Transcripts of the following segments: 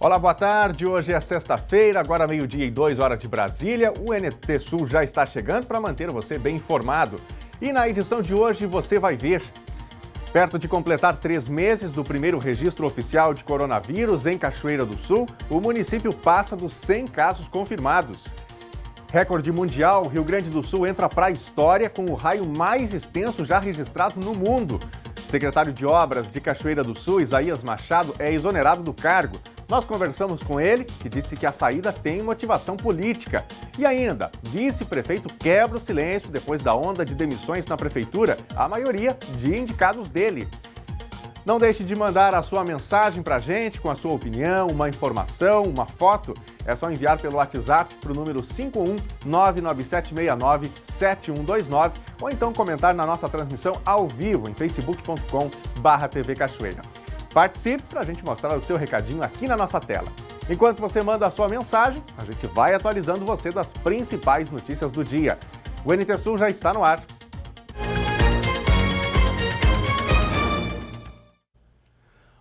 Olá, boa tarde. Hoje é sexta-feira, agora meio-dia e 2 horas de Brasília. O NT Sul já está chegando para manter você bem informado. E na edição de hoje você vai ver: perto de completar 3 meses do primeiro registro oficial de coronavírus em Cachoeira do Sul, o município passa dos 100 casos confirmados. Recorde mundial, Rio Grande do Sul entra para a história com o raio mais extenso já registrado no mundo. Secretário de Obras de Cachoeira do Sul, Isaías Machado, é exonerado do cargo. Nós conversamos com ele, que disse que a saída tem motivação política. E ainda, vice-prefeito quebra o silêncio depois da onda de demissões na prefeitura, a maioria de indicados dele. Não deixe de mandar a sua mensagem para a gente com a sua opinião, uma informação, uma foto. É só enviar pelo WhatsApp para o número 51997697129 ou então comentar na nossa transmissão ao vivo em facebook.com/TV Cachoeira. Participe para a gente mostrar o seu recadinho aqui na nossa tela. Enquanto você manda a sua mensagem, a gente vai atualizando você das principais notícias do dia. O NT Sul já está no ar.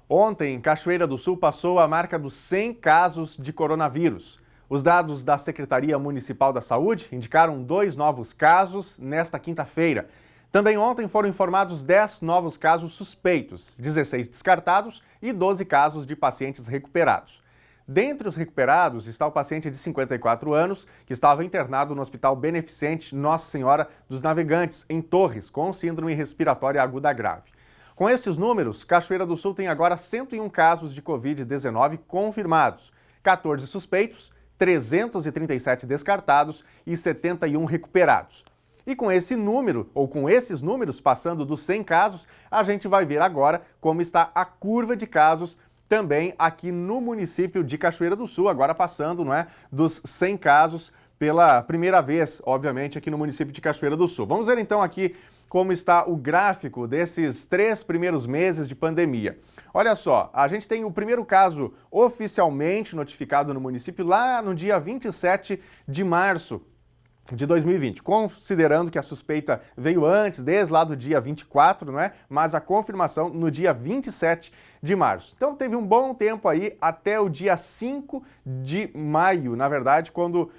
Ontem, Cachoeira do Sul passou a marca dos 100 casos de coronavírus. Os dados da Secretaria Municipal da Saúde indicaram 2 novos casos nesta quinta-feira. Também ontem foram informados 10 novos casos suspeitos, 16 descartados e 12 casos de pacientes recuperados. Dentre os recuperados está o paciente de 54 anos, que estava internado no Hospital Beneficente Nossa Senhora dos Navegantes, em Torres, com síndrome respiratória aguda grave. Com estes números, Cachoeira do Sul tem agora 101 casos de Covid-19 confirmados, 14 suspeitos, 337 descartados e 71 recuperados. E com esse número, ou com esses números passando dos 100 casos, a gente vai ver agora como está a curva de casos também aqui no município de Cachoeira do Sul, agora passando, dos 100 casos pela primeira vez, obviamente, aqui no município de Cachoeira do Sul. Vamos ver então aqui como está o gráfico desses 3 primeiros meses de pandemia. Olha só, a gente tem o primeiro caso oficialmente notificado no município lá no dia 27 de março de 2020, considerando que a suspeita veio antes, desde lá do dia 24, mas a confirmação no dia 27 de março. Então teve um bom tempo aí até o dia 5 de maio, na verdade, quando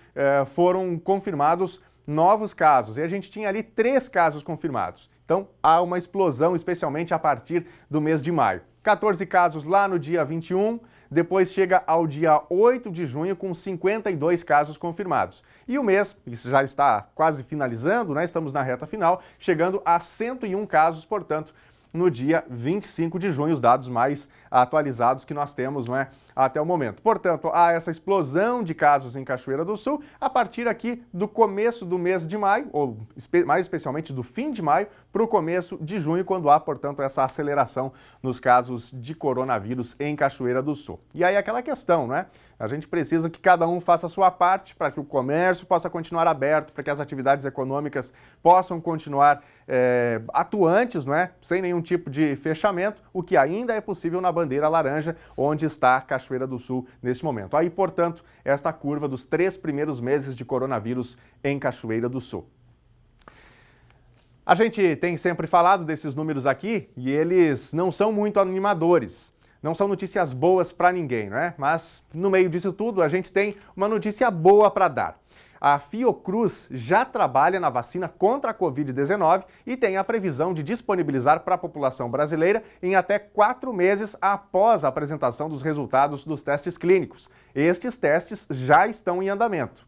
foram confirmados novos casos. E a gente tinha ali 3 casos confirmados. Então há uma explosão, especialmente a partir do mês de maio. 14 casos lá no dia 21, depois chega ao dia 8 de junho com 52 casos confirmados. E o mês, isso já está quase finalizando, estamos na reta final, chegando a 101 casos, portanto, no dia 25 de junho, os dados mais atualizados que nós temos até o momento. Portanto, há essa explosão de casos em Cachoeira do Sul a partir aqui do começo do mês de maio, ou mais especialmente do fim de maio, para o começo de junho, quando há, portanto, essa aceleração nos casos de coronavírus em Cachoeira do Sul. E aí aquela questão, A gente precisa que cada um faça a sua parte para que o comércio possa continuar aberto, para que as atividades econômicas possam continuar atuantes, sem nenhum tipo de fechamento, o que ainda é possível na bandeira laranja, onde está Cachoeira do Sul neste momento. Aí, portanto, esta curva dos 3 primeiros meses de coronavírus em Cachoeira do Sul. A gente tem sempre falado desses números aqui e eles não são muito animadores. Não são notícias boas para ninguém, Mas, no meio disso tudo, a gente tem uma notícia boa para dar. A Fiocruz já trabalha na vacina contra a Covid-19 e tem a previsão de disponibilizar para a população brasileira em até 4 meses após a apresentação dos resultados dos testes clínicos. Estes testes já estão em andamento.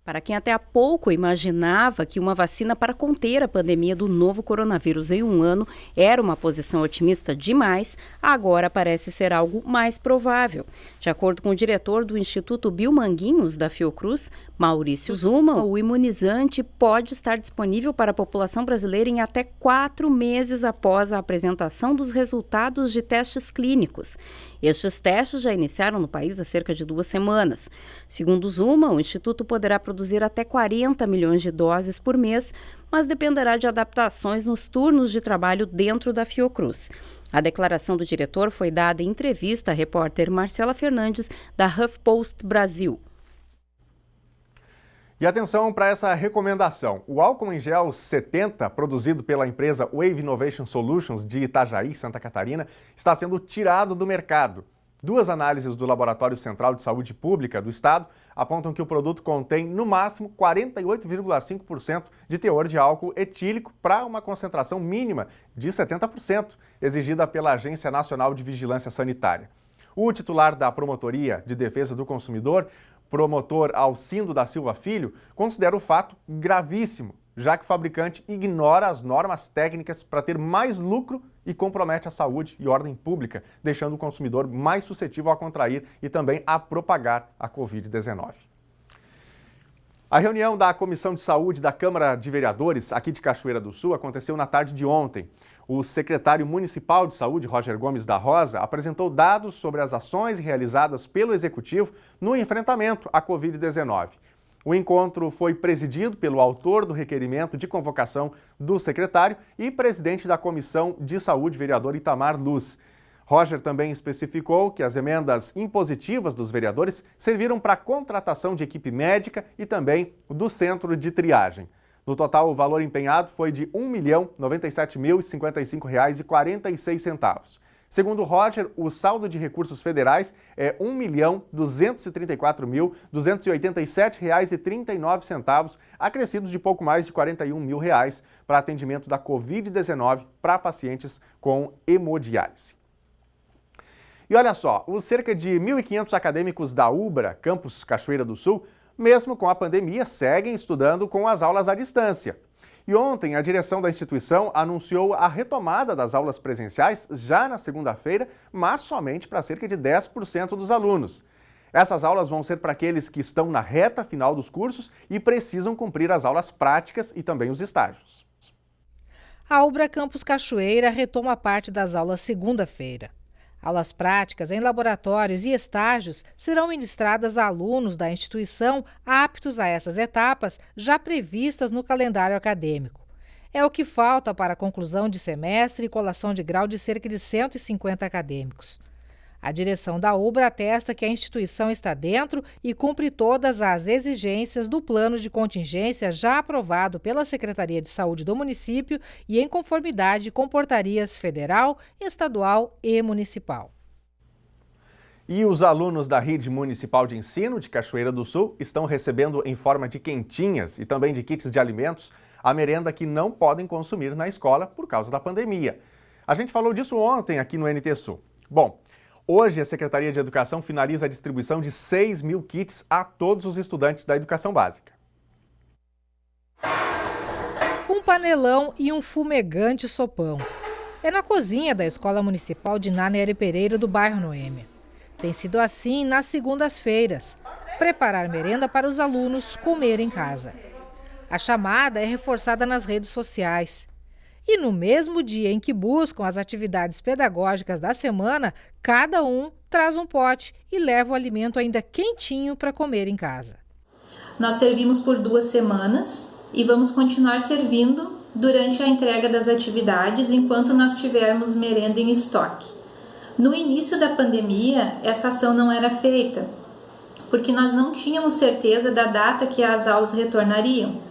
Para quem até há pouco imaginava que uma vacina para conter a pandemia do novo coronavírus em 1 ano era uma posição otimista demais, agora parece ser algo mais provável. De acordo com o diretor do Instituto Biomanguinhos da Fiocruz, Maurício Zuma, o imunizante pode estar disponível para a população brasileira em até 4 meses após a apresentação dos resultados de testes clínicos. Estes testes já iniciaram no país há cerca de 2 semanas. Segundo Zuma, o Instituto poderá produzir até 40 milhões de doses por mês, mas dependerá de adaptações nos turnos de trabalho dentro da Fiocruz. A declaração do diretor foi dada em entrevista à repórter Marcela Fernandes, da HuffPost Brasil. E atenção para essa recomendação. O álcool em gel 70, produzido pela empresa Wave Innovation Solutions de Itajaí, Santa Catarina, está sendo tirado do mercado. 2 análises do Laboratório Central de Saúde Pública do Estado apontam que o produto contém, no máximo, 48,5% de teor de álcool etílico para uma concentração mínima de 70%, exigida pela Agência Nacional de Vigilância Sanitária. O titular da Promotoria de Defesa do Consumidor, promotor Alcindo da Silva Filho, considera o fato gravíssimo, já que o fabricante ignora as normas técnicas para ter mais lucro e compromete a saúde e ordem pública, deixando o consumidor mais suscetível a contrair e também a propagar a Covid-19. A reunião da Comissão de Saúde da Câmara de Vereadores, aqui de Cachoeira do Sul, aconteceu na tarde de ontem. O secretário municipal de saúde, Roger Gomes da Rosa, apresentou dados sobre as ações realizadas pelo Executivo no enfrentamento à Covid-19. O encontro foi presidido pelo autor do requerimento de convocação do secretário e presidente da Comissão de Saúde, vereador Itamar Luz. Roger também especificou que as emendas impositivas dos vereadores serviram para a contratação de equipe médica e também do centro de triagem. No total, o valor empenhado foi de R$ 1.097.055,46. Segundo Roger, o saldo de recursos federais é R$ 1.234.287,39, acrescidos de pouco mais de R$ 41 mil para atendimento da Covid-19 para pacientes com hemodiálise. E olha só, os cerca de 1.500 acadêmicos da UBRA, campus Cachoeira do Sul, mesmo com a pandemia, seguem estudando com as aulas à distância. E ontem, a direção da instituição anunciou a retomada das aulas presenciais já na segunda-feira, mas somente para cerca de 10% dos alunos. Essas aulas vão ser para aqueles que estão na reta final dos cursos e precisam cumprir as aulas práticas e também os estágios. A UBRA Campus Cachoeira retoma parte das aulas segunda-feira. Aulas práticas em laboratórios e estágios serão ministradas a alunos da instituição aptos a essas etapas já previstas no calendário acadêmico. É o que falta para a conclusão de semestre e colação de grau de cerca de 150 acadêmicos. A direção da UBRA atesta que a instituição está dentro e cumpre todas as exigências do plano de contingência já aprovado pela Secretaria de Saúde do município e em conformidade com portarias federal, estadual e municipal. E os alunos da Rede Municipal de Ensino de Cachoeira do Sul estão recebendo em forma de quentinhas e também de kits de alimentos a merenda que não podem consumir na escola por causa da pandemia. A gente falou disso ontem aqui no NT Sul. Bom, hoje, a Secretaria de Educação finaliza a distribuição de 6 mil kits a todos os estudantes da educação básica. Um panelão e um fumegante sopão. É na cozinha da Escola Municipal de Nanieri Pereira, do bairro Noêmia. Tem sido assim nas segundas-feiras. Preparar merenda para os alunos comer em casa. A chamada é reforçada nas redes sociais. E no mesmo dia em que buscam as atividades pedagógicas da semana, cada um traz um pote e leva o alimento ainda quentinho para comer em casa. Nós servimos por 2 semanas e vamos continuar servindo durante a entrega das atividades enquanto nós tivermos merenda em estoque. No início da pandemia, essa ação não era feita, porque nós não tínhamos certeza da data que as aulas retornariam.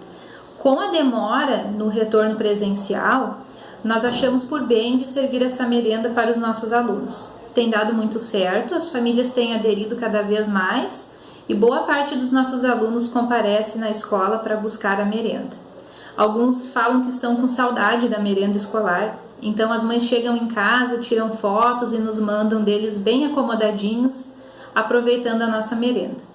Com a demora no retorno presencial, nós achamos por bem de servir essa merenda para os nossos alunos. Tem dado muito certo, as famílias têm aderido cada vez mais e boa parte dos nossos alunos comparece na escola para buscar a merenda. Alguns falam que estão com saudade da merenda escolar, então as mães chegam em casa, tiram fotos e nos mandam deles bem acomodadinhos, aproveitando a nossa merenda.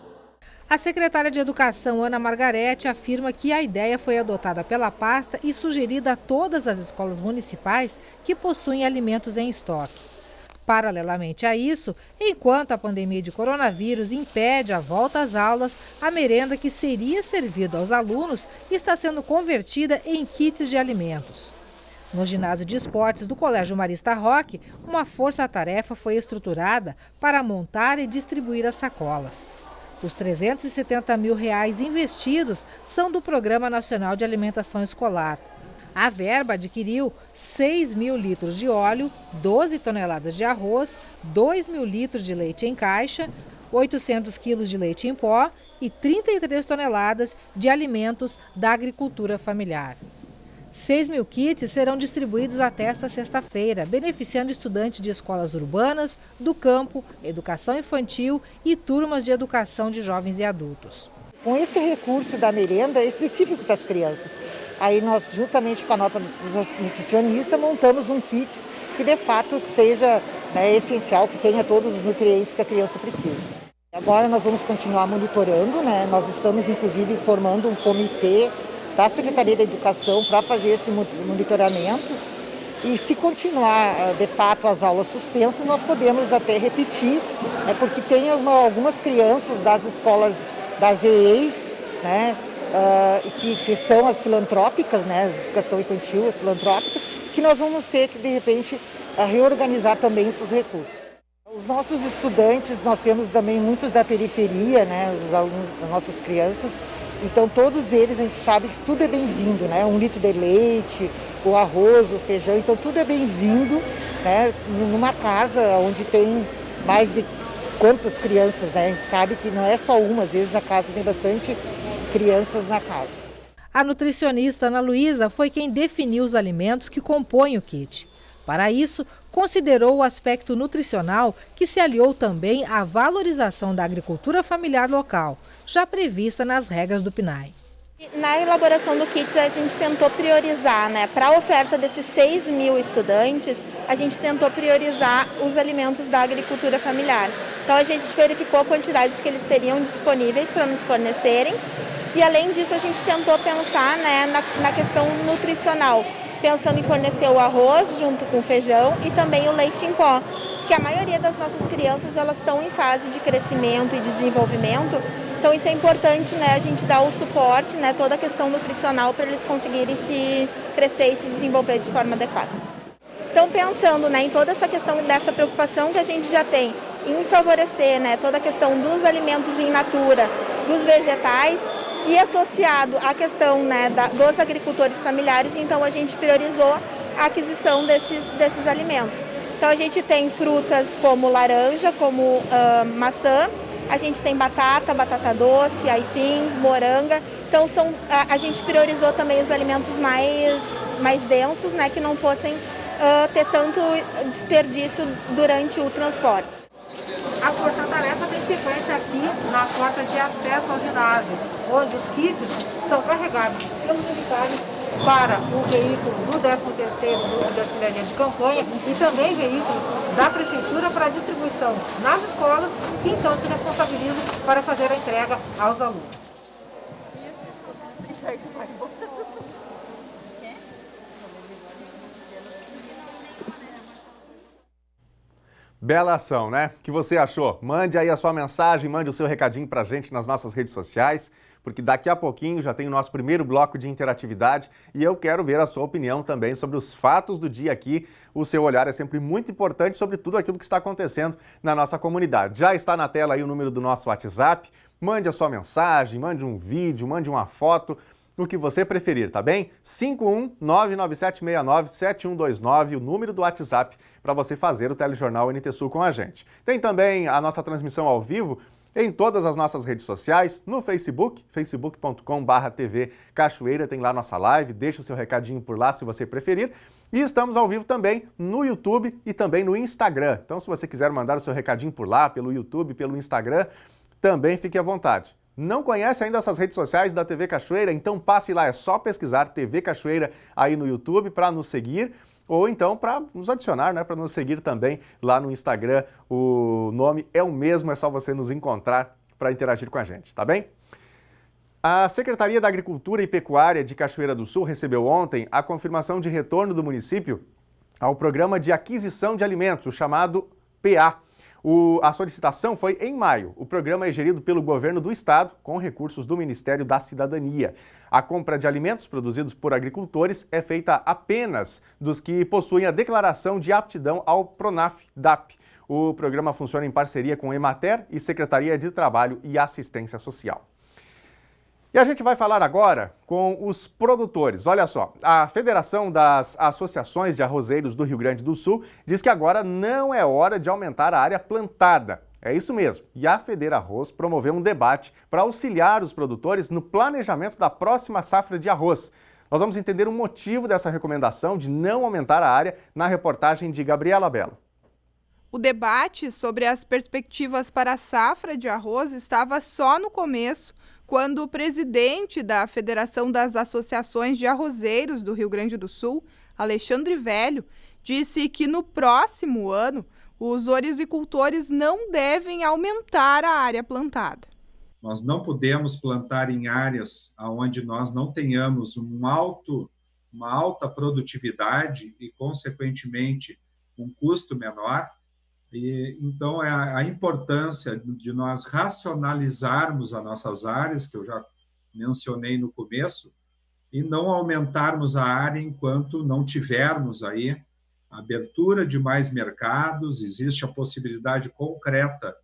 A secretária de Educação, Ana Margarete, afirma que a ideia foi adotada pela pasta e sugerida a todas as escolas municipais que possuem alimentos em estoque. Paralelamente a isso, enquanto a pandemia de coronavírus impede a volta às aulas, a merenda que seria servida aos alunos está sendo convertida em kits de alimentos. No ginásio de esportes do Colégio Marista Roque, uma força-tarefa foi estruturada para montar e distribuir as sacolas. Os R$ 370 mil investidos são do Programa Nacional de Alimentação Escolar. A verba adquiriu 6 mil litros de óleo, 12 toneladas de arroz, 2 mil litros de leite em caixa, 800 quilos de leite em pó e 33 toneladas de alimentos da agricultura familiar. 6.000 kits serão distribuídos até esta sexta-feira, beneficiando estudantes de escolas urbanas, do campo, educação infantil e turmas de educação de jovens e adultos. Com esse recurso da merenda é específico para as crianças. Aí nós, juntamente com a nota dos nutricionistas, montamos um kit que de fato seja essencial, que tenha todos os nutrientes que a criança precisa. Agora nós vamos continuar monitorando, nós estamos inclusive formando um comitê da Secretaria da Educação para fazer esse monitoramento e se continuar de fato as aulas suspensas, nós podemos até repetir, porque tem algumas crianças das escolas das EEs, que são as filantrópicas, as educação infantil, as filantrópicas, que nós vamos ter que de repente reorganizar também esses recursos. Os nossos estudantes, nós temos também muitos da periferia, os alunos das nossas crianças. Então todos eles, a gente sabe que tudo é bem-vindo, 1 litro de leite, o arroz, o feijão, então tudo é bem-vindo, numa casa onde tem mais de quantas crianças, A gente sabe que não é só uma, às vezes a casa tem bastante crianças na casa. A nutricionista Ana Luísa foi quem definiu os alimentos que compõem o kit. Para isso, considerou o aspecto nutricional, que se aliou também à valorização da agricultura familiar local, já prevista nas regras do PNAE. Na elaboração do kit, a gente tentou priorizar, para a oferta desses 6.000 estudantes, a gente tentou priorizar os alimentos da agricultura familiar. Então a gente verificou a quantidade que eles teriam disponíveis para nos fornecerem e além disso a gente tentou pensar na questão nutricional, pensando em fornecer o arroz junto com o feijão e também o leite em pó, porque a maioria das nossas crianças elas estão em fase de crescimento e desenvolvimento, então isso é importante, a gente dar o suporte, toda a questão nutricional para eles conseguirem se crescer e se desenvolver de forma adequada. Então pensando em toda essa questão dessa preocupação que a gente já tem em favorecer toda a questão dos alimentos in natura, dos vegetais, e associado à questão dos agricultores familiares, então a gente priorizou a aquisição desses alimentos. Então a gente tem frutas como laranja, como maçã, a gente tem batata doce, aipim, moranga. Então a gente priorizou também os alimentos mais densos, que não fossem ter tanto desperdício durante o transporte. A força-tarefa tem sequência aqui na porta de acesso ao ginásio, onde os kits são carregados pelos militares para o veículo do 13º Grupo de Artilharia de Campanha e também veículos da Prefeitura para distribuição nas escolas, que então se responsabilizam para fazer a entrega aos alunos. Bela ação, né? O que você achou? Mande aí a sua mensagem, mande o seu recadinho pra gente nas nossas redes sociais, porque daqui a pouquinho já tem o nosso primeiro bloco de interatividade e eu quero ver a sua opinião também sobre os fatos do dia aqui. O seu olhar é sempre muito importante sobre tudo aquilo que está acontecendo na nossa comunidade. Já está na tela aí o número do nosso WhatsApp. Mande a sua mensagem, mande um vídeo, mande uma foto, o que você preferir, tá bem? 51997697129, o número do WhatsApp para você fazer o telejornal NT Sul com a gente. Tem também a nossa transmissão ao vivo em todas as nossas redes sociais, no Facebook, facebook.com/TV Cachoeira, tem lá nossa live, deixa o seu recadinho por lá se você preferir. E estamos ao vivo também no YouTube e também no Instagram. Então, se você quiser mandar o seu recadinho por lá, pelo YouTube, pelo Instagram, também fique à vontade. Não conhece ainda essas redes sociais da TV Cachoeira? Então passe lá, é só pesquisar TV Cachoeira aí no YouTube para nos seguir ou então para nos adicionar, para nos seguir também lá no Instagram. O nome é o mesmo, é só você nos encontrar para interagir com a gente, tá bem? A Secretaria da Agricultura e Pecuária de Cachoeira do Sul recebeu ontem a confirmação de retorno do município ao Programa de Aquisição de Alimentos, o chamado PA. A solicitação foi em maio. O programa é gerido pelo governo do estado com recursos do Ministério da Cidadania. A compra de alimentos produzidos por agricultores é feita apenas dos que possuem a declaração de aptidão ao PRONAF-DAP. O programa funciona em parceria com Emater e Secretaria de Trabalho e Assistência Social. E a gente vai falar agora com os produtores. Olha só, a Federação das Associações de Arrozeiros do Rio Grande do Sul diz que agora não é hora de aumentar a área plantada. É isso mesmo. E a FederArroz promoveu um debate para auxiliar os produtores no planejamento da próxima safra de arroz. Nós vamos entender o motivo dessa recomendação de não aumentar a área na reportagem de Gabriela Belo. O debate sobre as perspectivas para a safra de arroz estava só no começo, quando o presidente da Federação das Associações de Arrozeiros do Rio Grande do Sul, Alexandre Velho, disse que no próximo ano os orizicultores não devem aumentar a área plantada. Nós não podemos plantar em áreas onde nós não tenhamos uma alta produtividade e, consequentemente, um custo menor. E, então, a importância de nós racionalizarmos as nossas áreas, que eu já mencionei no começo, e não aumentarmos a área enquanto não tivermos aí a abertura de mais mercados. Existe a possibilidade concreta,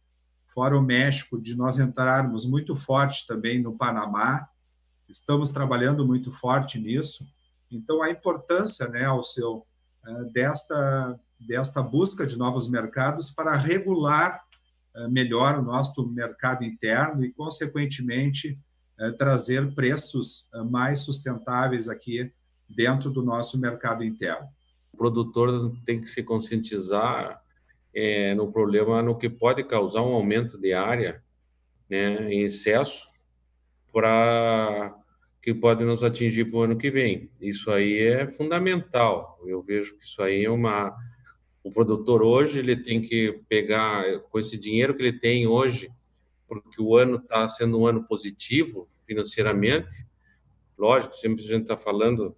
fora o México, de nós entrarmos muito forte também no Panamá. Estamos trabalhando muito forte nisso. Então, a importância, né, desta busca de novos mercados para regular melhor o nosso mercado interno e, consequentemente, trazer preços mais sustentáveis aqui dentro do nosso mercado interno. O produtor tem que se conscientizar no problema, no que pode causar um aumento de área, né, em excesso, que pode nos atingir para o ano que vem. Isso aí é fundamental. Eu vejo que isso aí o produtor hoje ele tem que pegar com esse dinheiro que ele tem hoje, porque o ano está sendo um ano positivo financeiramente. Lógico, sempre a gente está falando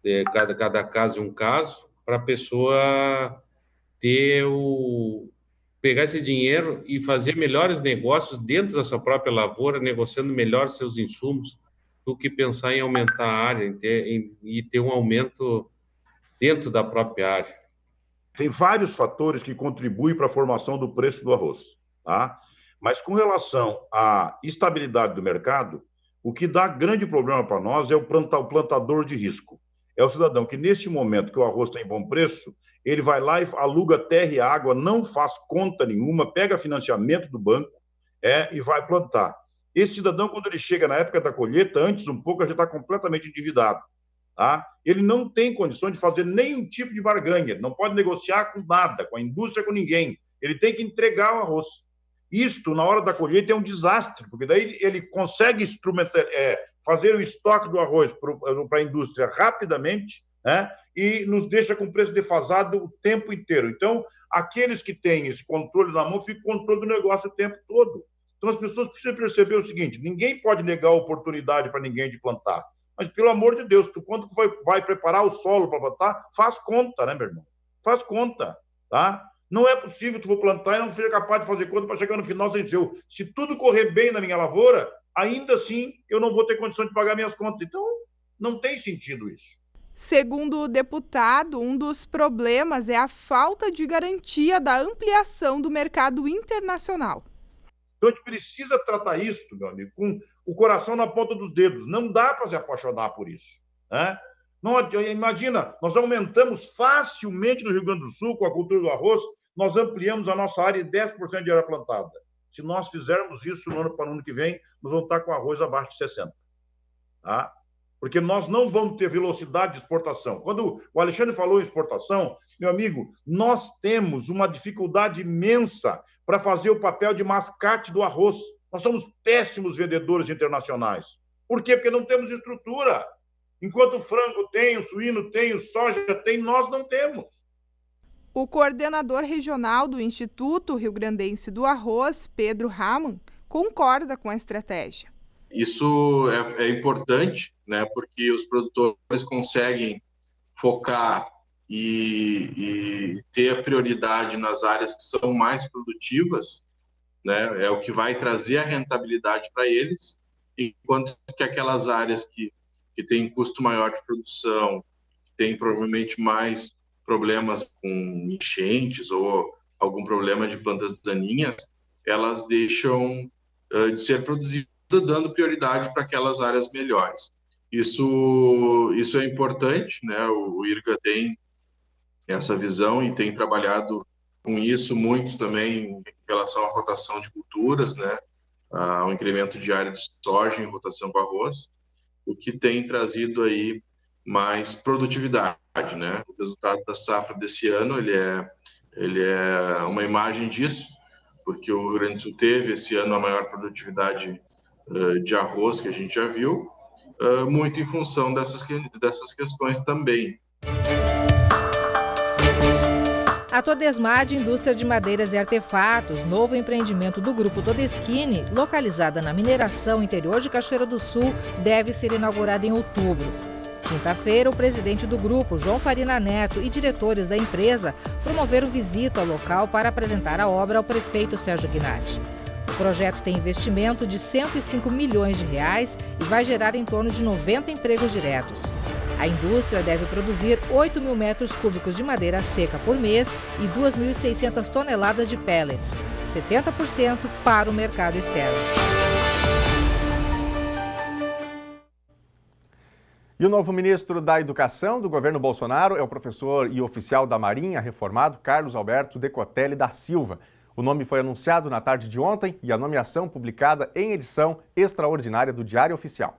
de cada caso um caso, para a pessoa pegar esse dinheiro e fazer melhores negócios dentro da sua própria lavoura, negociando melhor seus insumos, do que pensar em aumentar a área e ter um aumento dentro da própria área. Tem vários fatores que contribuem para a formação do preço do arroz, tá? Mas com relação à estabilidade do mercado, o que dá grande problema para nós é o plantador de risco. É o cidadão que, nesse momento que o arroz está em bom preço, ele vai lá e aluga terra e água, não faz conta nenhuma, pega financiamento do banco e vai plantar. Esse cidadão, quando ele chega na época da colheita, antes um pouco, já está completamente endividado. Tá? Ele não tem condições de fazer nenhum tipo de barganha, ele não pode negociar com nada, com a indústria, com ninguém. Ele tem que entregar o arroz. Isto, na hora da colheita, é um desastre, porque daí ele consegue fazer o estoque do arroz para a indústria rapidamente, né? E nos deixa com preço defasado o tempo inteiro. Então, aqueles que têm esse controle na mão, ficam com o controle do negócio o tempo todo. Então, as pessoas precisam perceber o seguinte: ninguém pode negar a oportunidade para ninguém de plantar. Mas, pelo amor de Deus, quando tu vai preparar o solo para plantar, faz conta, né, meu irmão? Faz conta, tá? Não é possível tu for plantar e não seja capaz de fazer conta para chegar no final sem seu. Se tudo correr bem na minha lavoura, ainda assim eu não vou ter condição de pagar minhas contas. Então, não tem sentido isso. Segundo o deputado, um dos problemas é a falta de garantia da ampliação do mercado internacional. Então, a gente precisa tratar isso, meu amigo, com o coração na ponta dos dedos. Não dá para se apaixonar por isso, né? Não, imagina, nós aumentamos facilmente no Rio Grande do Sul, com a cultura do arroz, nós ampliamos a nossa área em 10% de área plantada. Se nós fizermos isso para o ano que vem, nós vamos estar com arroz abaixo de 60%. Tá? Porque nós não vamos ter velocidade de exportação. Quando o Alexandre falou em exportação, meu amigo, nós temos uma dificuldade imensa para fazer o papel de mascate do arroz. Nós somos péssimos vendedores internacionais. Por quê? Porque não temos estrutura. Enquanto o frango tem, o suíno tem, o soja tem, nós não temos. O coordenador regional do Instituto Rio-Grandense do Arroz, Pedro Raman, concorda com a estratégia. Isso é importante, né, porque os produtores conseguem focar e ter a prioridade nas áreas que são mais produtivas, né, é o que vai trazer a rentabilidade para eles, enquanto que aquelas áreas que têm custo maior de produção, que têm provavelmente mais problemas com enchentes ou algum problema de plantas daninhas, elas deixam de ser produzidas, dando prioridade para aquelas áreas melhores. Isso é importante, né? O IRGA tem essa visão e tem trabalhado com isso muito também em relação à rotação de culturas, né? Ao incremento de área de soja em rotação com arroz, o que tem trazido aí mais produtividade, né? O resultado da safra desse ano, ele é uma imagem disso, porque o Rio Grande do Sul teve esse ano a maior produtividade de arroz que a gente já viu, muito em função dessas questões também. A Todesmad, indústria de madeiras e artefatos, novo empreendimento do Grupo Todeschini, localizada na mineração interior de Cachoeira do Sul, deve ser inaugurada em outubro. Quinta-feira, o presidente do grupo, João Farina Neto, e diretores da empresa promoveram visita ao local para apresentar a obra ao prefeito Sérgio Gnatti. O projeto tem investimento de R$ 105 milhões e vai gerar em torno de 90 empregos diretos. A indústria deve produzir 8 mil metros cúbicos de madeira seca por mês e 2.600 toneladas de pellets, 70% para o mercado externo. E o novo ministro da Educação do governo Bolsonaro é o professor e oficial da Marinha reformado Carlos Alberto Decotelli da Silva. O nome foi anunciado na tarde de ontem e a nomeação publicada em edição extraordinária do Diário Oficial.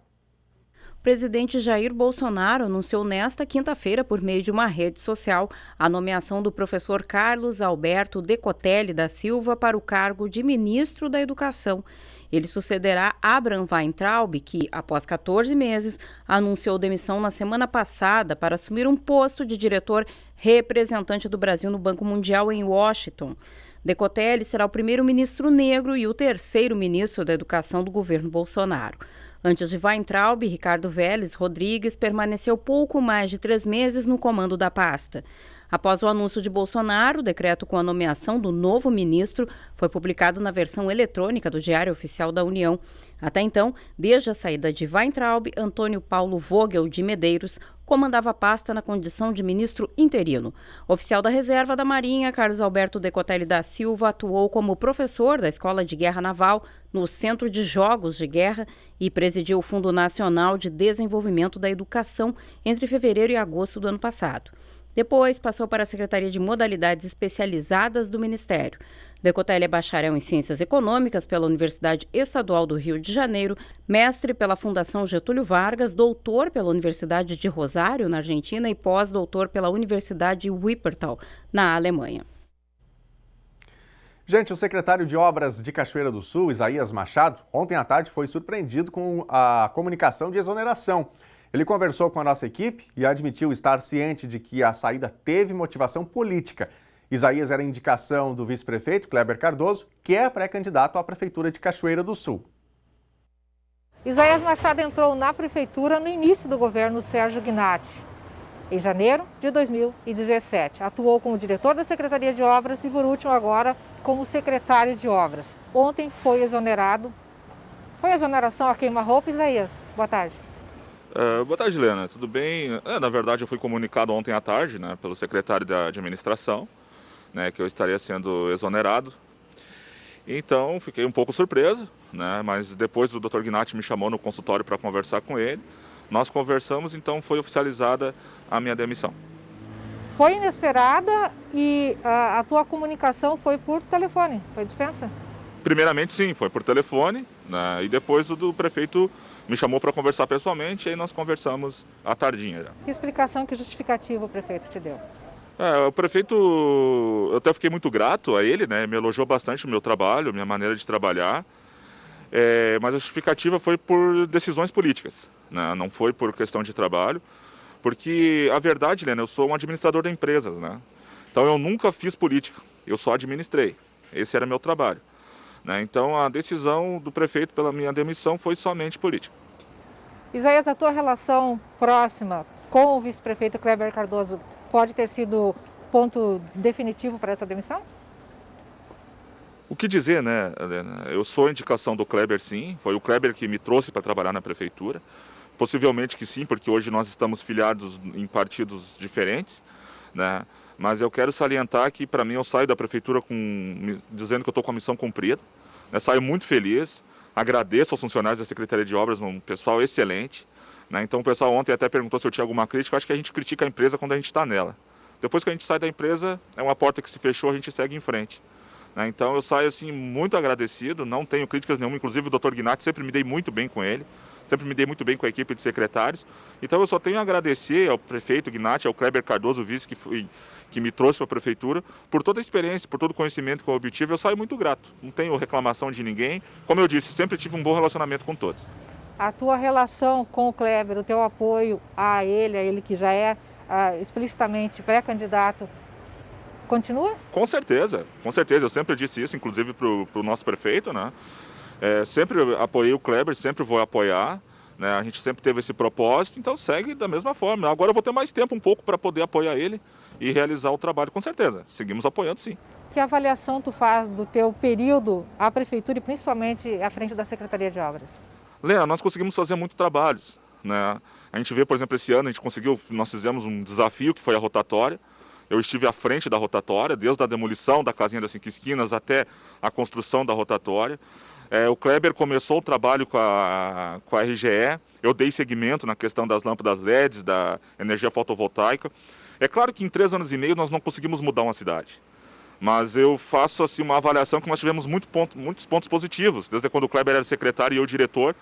O presidente Jair Bolsonaro anunciou nesta quinta-feira, por meio de uma rede social, a nomeação do professor Carlos Alberto Decotelli da Silva para o cargo de ministro da Educação. Ele sucederá Abraham Weintraub, que, após 14 meses, anunciou demissão na semana passada para assumir um posto de diretor representante do Brasil no Banco Mundial em Washington. Decotelli será o primeiro ministro negro e o terceiro ministro da Educação do governo Bolsonaro. Antes de Weintraub, Ricardo Vélez Rodrigues permaneceu pouco mais de 3 meses no comando da pasta. Após o anúncio de Bolsonaro, o decreto com a nomeação do novo ministro foi publicado na versão eletrônica do Diário Oficial da União. Até então, desde a saída de Weintraub, Antônio Paulo Vogel de Medeiros comandava a pasta na condição de ministro interino. Oficial da Reserva da Marinha, Carlos Alberto Decotelli da Silva atuou como professor da Escola de Guerra Naval no Centro de Jogos de Guerra e presidiu o Fundo Nacional de Desenvolvimento da Educação entre fevereiro e agosto do ano passado. Depois, passou para a Secretaria de Modalidades Especializadas do Ministério. Decotelli é bacharel em Ciências Econômicas pela Universidade Estadual do Rio de Janeiro, mestre pela Fundação Getúlio Vargas, doutor pela Universidade de Rosário, na Argentina, e pós-doutor pela Universidade Wuppertal, na Alemanha. Gente, o secretário de Obras de Cachoeira do Sul, Isaías Machado, ontem à tarde foi surpreendido com a comunicação de exoneração. Ele conversou com a nossa equipe e admitiu estar ciente de que a saída teve motivação política. Isaías era indicação do vice-prefeito Kleber Cardoso, que é pré-candidato à Prefeitura de Cachoeira do Sul. Isaías Machado entrou na Prefeitura no início do governo Sérgio Gnatti, em janeiro de 2017. Atuou como diretor da Secretaria de Obras e, por último, agora como secretário de Obras. Ontem foi exonerado. Foi exoneração a queima-roupa, Isaías? Boa tarde. Boa tarde, Helena. Tudo bem? Na verdade, eu fui comunicado ontem à tarde, né, pelo secretário de administração, né, que eu estaria sendo exonerado. Então, fiquei um pouco surpreso, né, mas depois o Dr. Gnatti me chamou no consultório para conversar com ele. Nós conversamos, então foi oficializada a minha demissão. Foi inesperada e a tua comunicação foi por telefone, foi dispensa? Primeiramente, sim, foi por telefone, né, e depois o do prefeito me chamou para conversar pessoalmente e aí nós conversamos à tardinha já. Que explicação, que justificativa o prefeito te deu? O prefeito, eu até fiquei muito grato a ele, né? Me elogiou bastante o meu trabalho, minha maneira de trabalhar, mas a justificativa foi por decisões políticas, né? Não foi por questão de trabalho, porque a verdade, Helena, eu sou um administrador de empresas, né? Então eu nunca fiz política, eu só administrei, esse era meu trabalho. Então a decisão do prefeito pela minha demissão foi somente política. Isaías, a tua relação próxima com o vice-prefeito Kleber Cardoso pode ter sido ponto definitivo para essa demissão? O que dizer, né, Helena? Eu sou a indicação do Kleber, sim. Foi o Kleber que me trouxe para trabalhar na prefeitura. Possivelmente que sim, porque hoje nós estamos filiados em partidos diferentes, né? Mas eu quero salientar que, para mim, eu saio da prefeitura dizendo que eu estou com a missão cumprida. Né? Saio muito feliz, agradeço aos funcionários da Secretaria de Obras, um pessoal excelente. Né? Então, o pessoal ontem até perguntou se eu tinha alguma crítica. Eu acho que a gente critica a empresa quando a gente está nela. Depois que a gente sai da empresa, é uma porta que se fechou, a gente segue em frente. Né? Então, eu saio assim, muito agradecido, não tenho críticas nenhuma. Inclusive, o Dr. Gnatti sempre me dei muito bem com ele. sempre me dei muito bem com a equipe de secretários. Então eu só tenho a agradecer ao prefeito Gnatti, ao Kleber Cardoso, o vice que me trouxe para a prefeitura, por toda a experiência, por todo o conhecimento que eu obtive. Eu saio muito grato, não tenho reclamação de ninguém. Como eu disse, sempre tive um bom relacionamento com todos. A tua relação com o Kleber, o teu apoio a ele que já é explicitamente pré-candidato, continua? Com certeza. Eu sempre disse isso, inclusive para o nosso prefeito, né? Sempre apoiei o Kleber, sempre vou apoiar, né? A gente sempre teve esse propósito, então segue da mesma forma. Agora eu vou ter mais tempo um pouco para poder apoiar ele e realizar o trabalho, com certeza. Seguimos apoiando, sim. Que avaliação tu faz do teu período à prefeitura e principalmente à frente da Secretaria de Obras? Léa, nós conseguimos fazer muitos trabalhos, né? A gente vê, por exemplo, esse ano nós fizemos um desafio que foi a rotatória. Eu estive à frente da rotatória, desde a demolição da casinha das 5 esquinas até a construção da rotatória. O Kleber começou o trabalho com a RGE, eu dei seguimento na questão das lâmpadas LEDs, da energia fotovoltaica. É claro que em 3 anos e meio nós não conseguimos mudar uma cidade, mas eu faço assim, uma avaliação que nós tivemos muitos pontos positivos, desde quando o Kleber era secretário e eu diretor.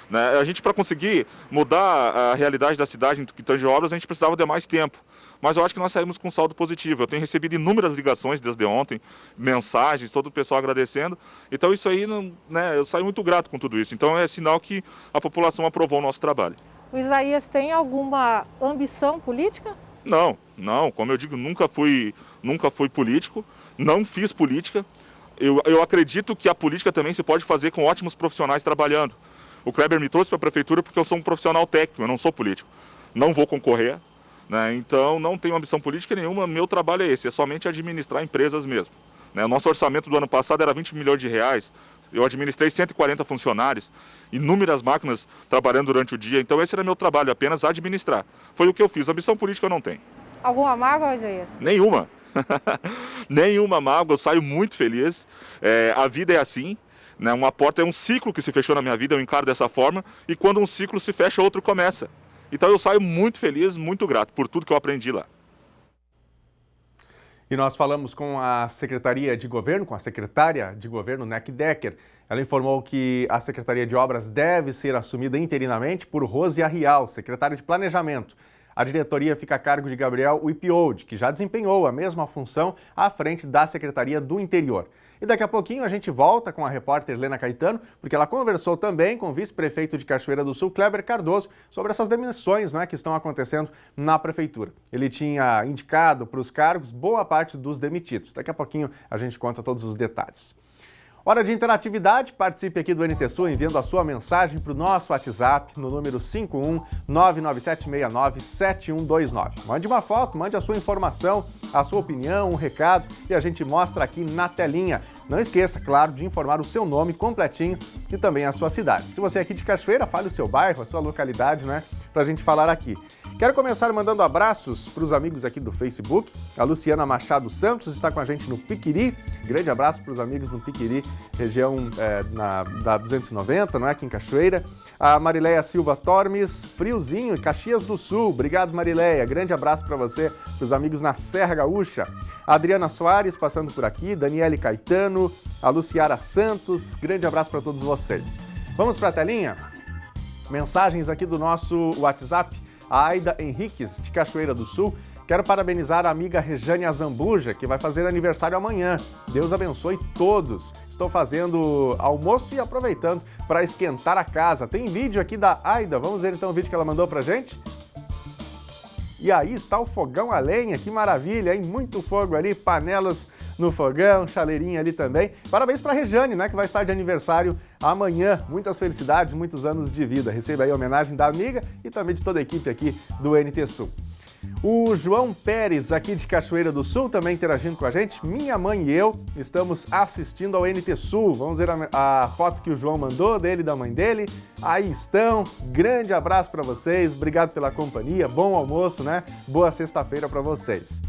Né? A gente, para conseguir mudar a realidade da cidade em que tange obras, a gente precisava de mais tempo. Mas eu acho que nós saímos com um saldo positivo. Eu tenho recebido inúmeras ligações desde ontem, mensagens, todo o pessoal agradecendo. Então isso aí, né, eu saio muito grato com tudo isso. Então é sinal que a população aprovou o nosso trabalho. O Isaías tem alguma ambição política? Não. Como eu digo, nunca fui político, não fiz política. Eu acredito que a política também se pode fazer com ótimos profissionais trabalhando. O Kleber me trouxe para a prefeitura porque eu sou um profissional técnico, eu não sou político. Não vou concorrer, né? Então não tenho ambição política nenhuma, meu trabalho é esse, é somente administrar empresas mesmo. Né? O nosso orçamento do ano passado era 20 milhões de reais, eu administrei 140 funcionários, inúmeras máquinas trabalhando durante o dia, então esse era meu trabalho, apenas administrar. Foi o que eu fiz, ambição política eu não tenho. Alguma mágoa, Isaías? Nenhuma. Nenhuma mágoa, eu saio muito feliz, a vida é assim. Uma porta é um ciclo que se fechou na minha vida, eu encaro dessa forma, e quando um ciclo se fecha, outro começa. Então eu saio muito feliz, muito grato por tudo que eu aprendi lá. E nós falamos com a Secretaria de Governo, com a secretária de Governo, Neck Decker. Ela informou que a Secretaria de Obras deve ser assumida interinamente por Rose Arrial, secretária de Planejamento. A diretoria fica a cargo de Gabriel Wipiold, que já desempenhou a mesma função à frente da Secretaria do Interior. E daqui a pouquinho a gente volta com a repórter Lena Caetano, porque ela conversou também com o vice-prefeito de Cachoeira do Sul, Kleber Cardoso, sobre essas demissões, que estão acontecendo na prefeitura. Ele tinha indicado para os cargos boa parte dos demitidos. Daqui a pouquinho a gente conta todos os detalhes. Hora de interatividade, participe aqui do NT Sul enviando a sua mensagem para o nosso WhatsApp no número 51997697129. Mande uma foto, mande a sua informação, a sua opinião, um recado e a gente mostra aqui na telinha. Não esqueça, claro, de informar o seu nome completinho e também a sua cidade. Se você é aqui de Cachoeira, fale o seu bairro, a sua localidade, para a gente falar aqui. Quero começar mandando abraços para os amigos aqui do Facebook. A Luciana Machado Santos está com a gente no Piquiri. Grande abraço para os amigos no Piquiri, região da 290, aqui em Cachoeira. A Marileia Silva Tormes, friozinho, em Caxias do Sul. Obrigado, Marileia. Grande abraço para você, para os amigos na Serra Gaúcha. A Adriana Soares passando por aqui, Daniele Caetano, a Luciara Santos. Grande abraço para todos vocês. Vamos para a telinha? Mensagens aqui do nosso WhatsApp. A Aida Henriques, de Cachoeira do Sul. Quero parabenizar a amiga Rejane Zambuja, que vai fazer aniversário amanhã. Deus abençoe todos. Estou fazendo almoço e aproveitando para esquentar a casa. Tem vídeo aqui da Aida. Vamos ver então o vídeo que ela mandou pra gente? E aí está o fogão a lenha. Que maravilha, hein? Muito fogo ali, panelas no fogão, chaleirinha ali também. Parabéns para a Rejane, que vai estar de aniversário amanhã. Muitas felicidades, muitos anos de vida. Receba aí a homenagem da amiga e também de toda a equipe aqui do NT Sul. O João Pérez, aqui de Cachoeira do Sul, também interagindo com a gente. Minha mãe e eu estamos assistindo ao NT Sul. Vamos ver a foto que o João mandou dele e da mãe dele. Aí estão. Grande abraço para vocês. Obrigado pela companhia. Bom almoço, Boa sexta-feira para vocês.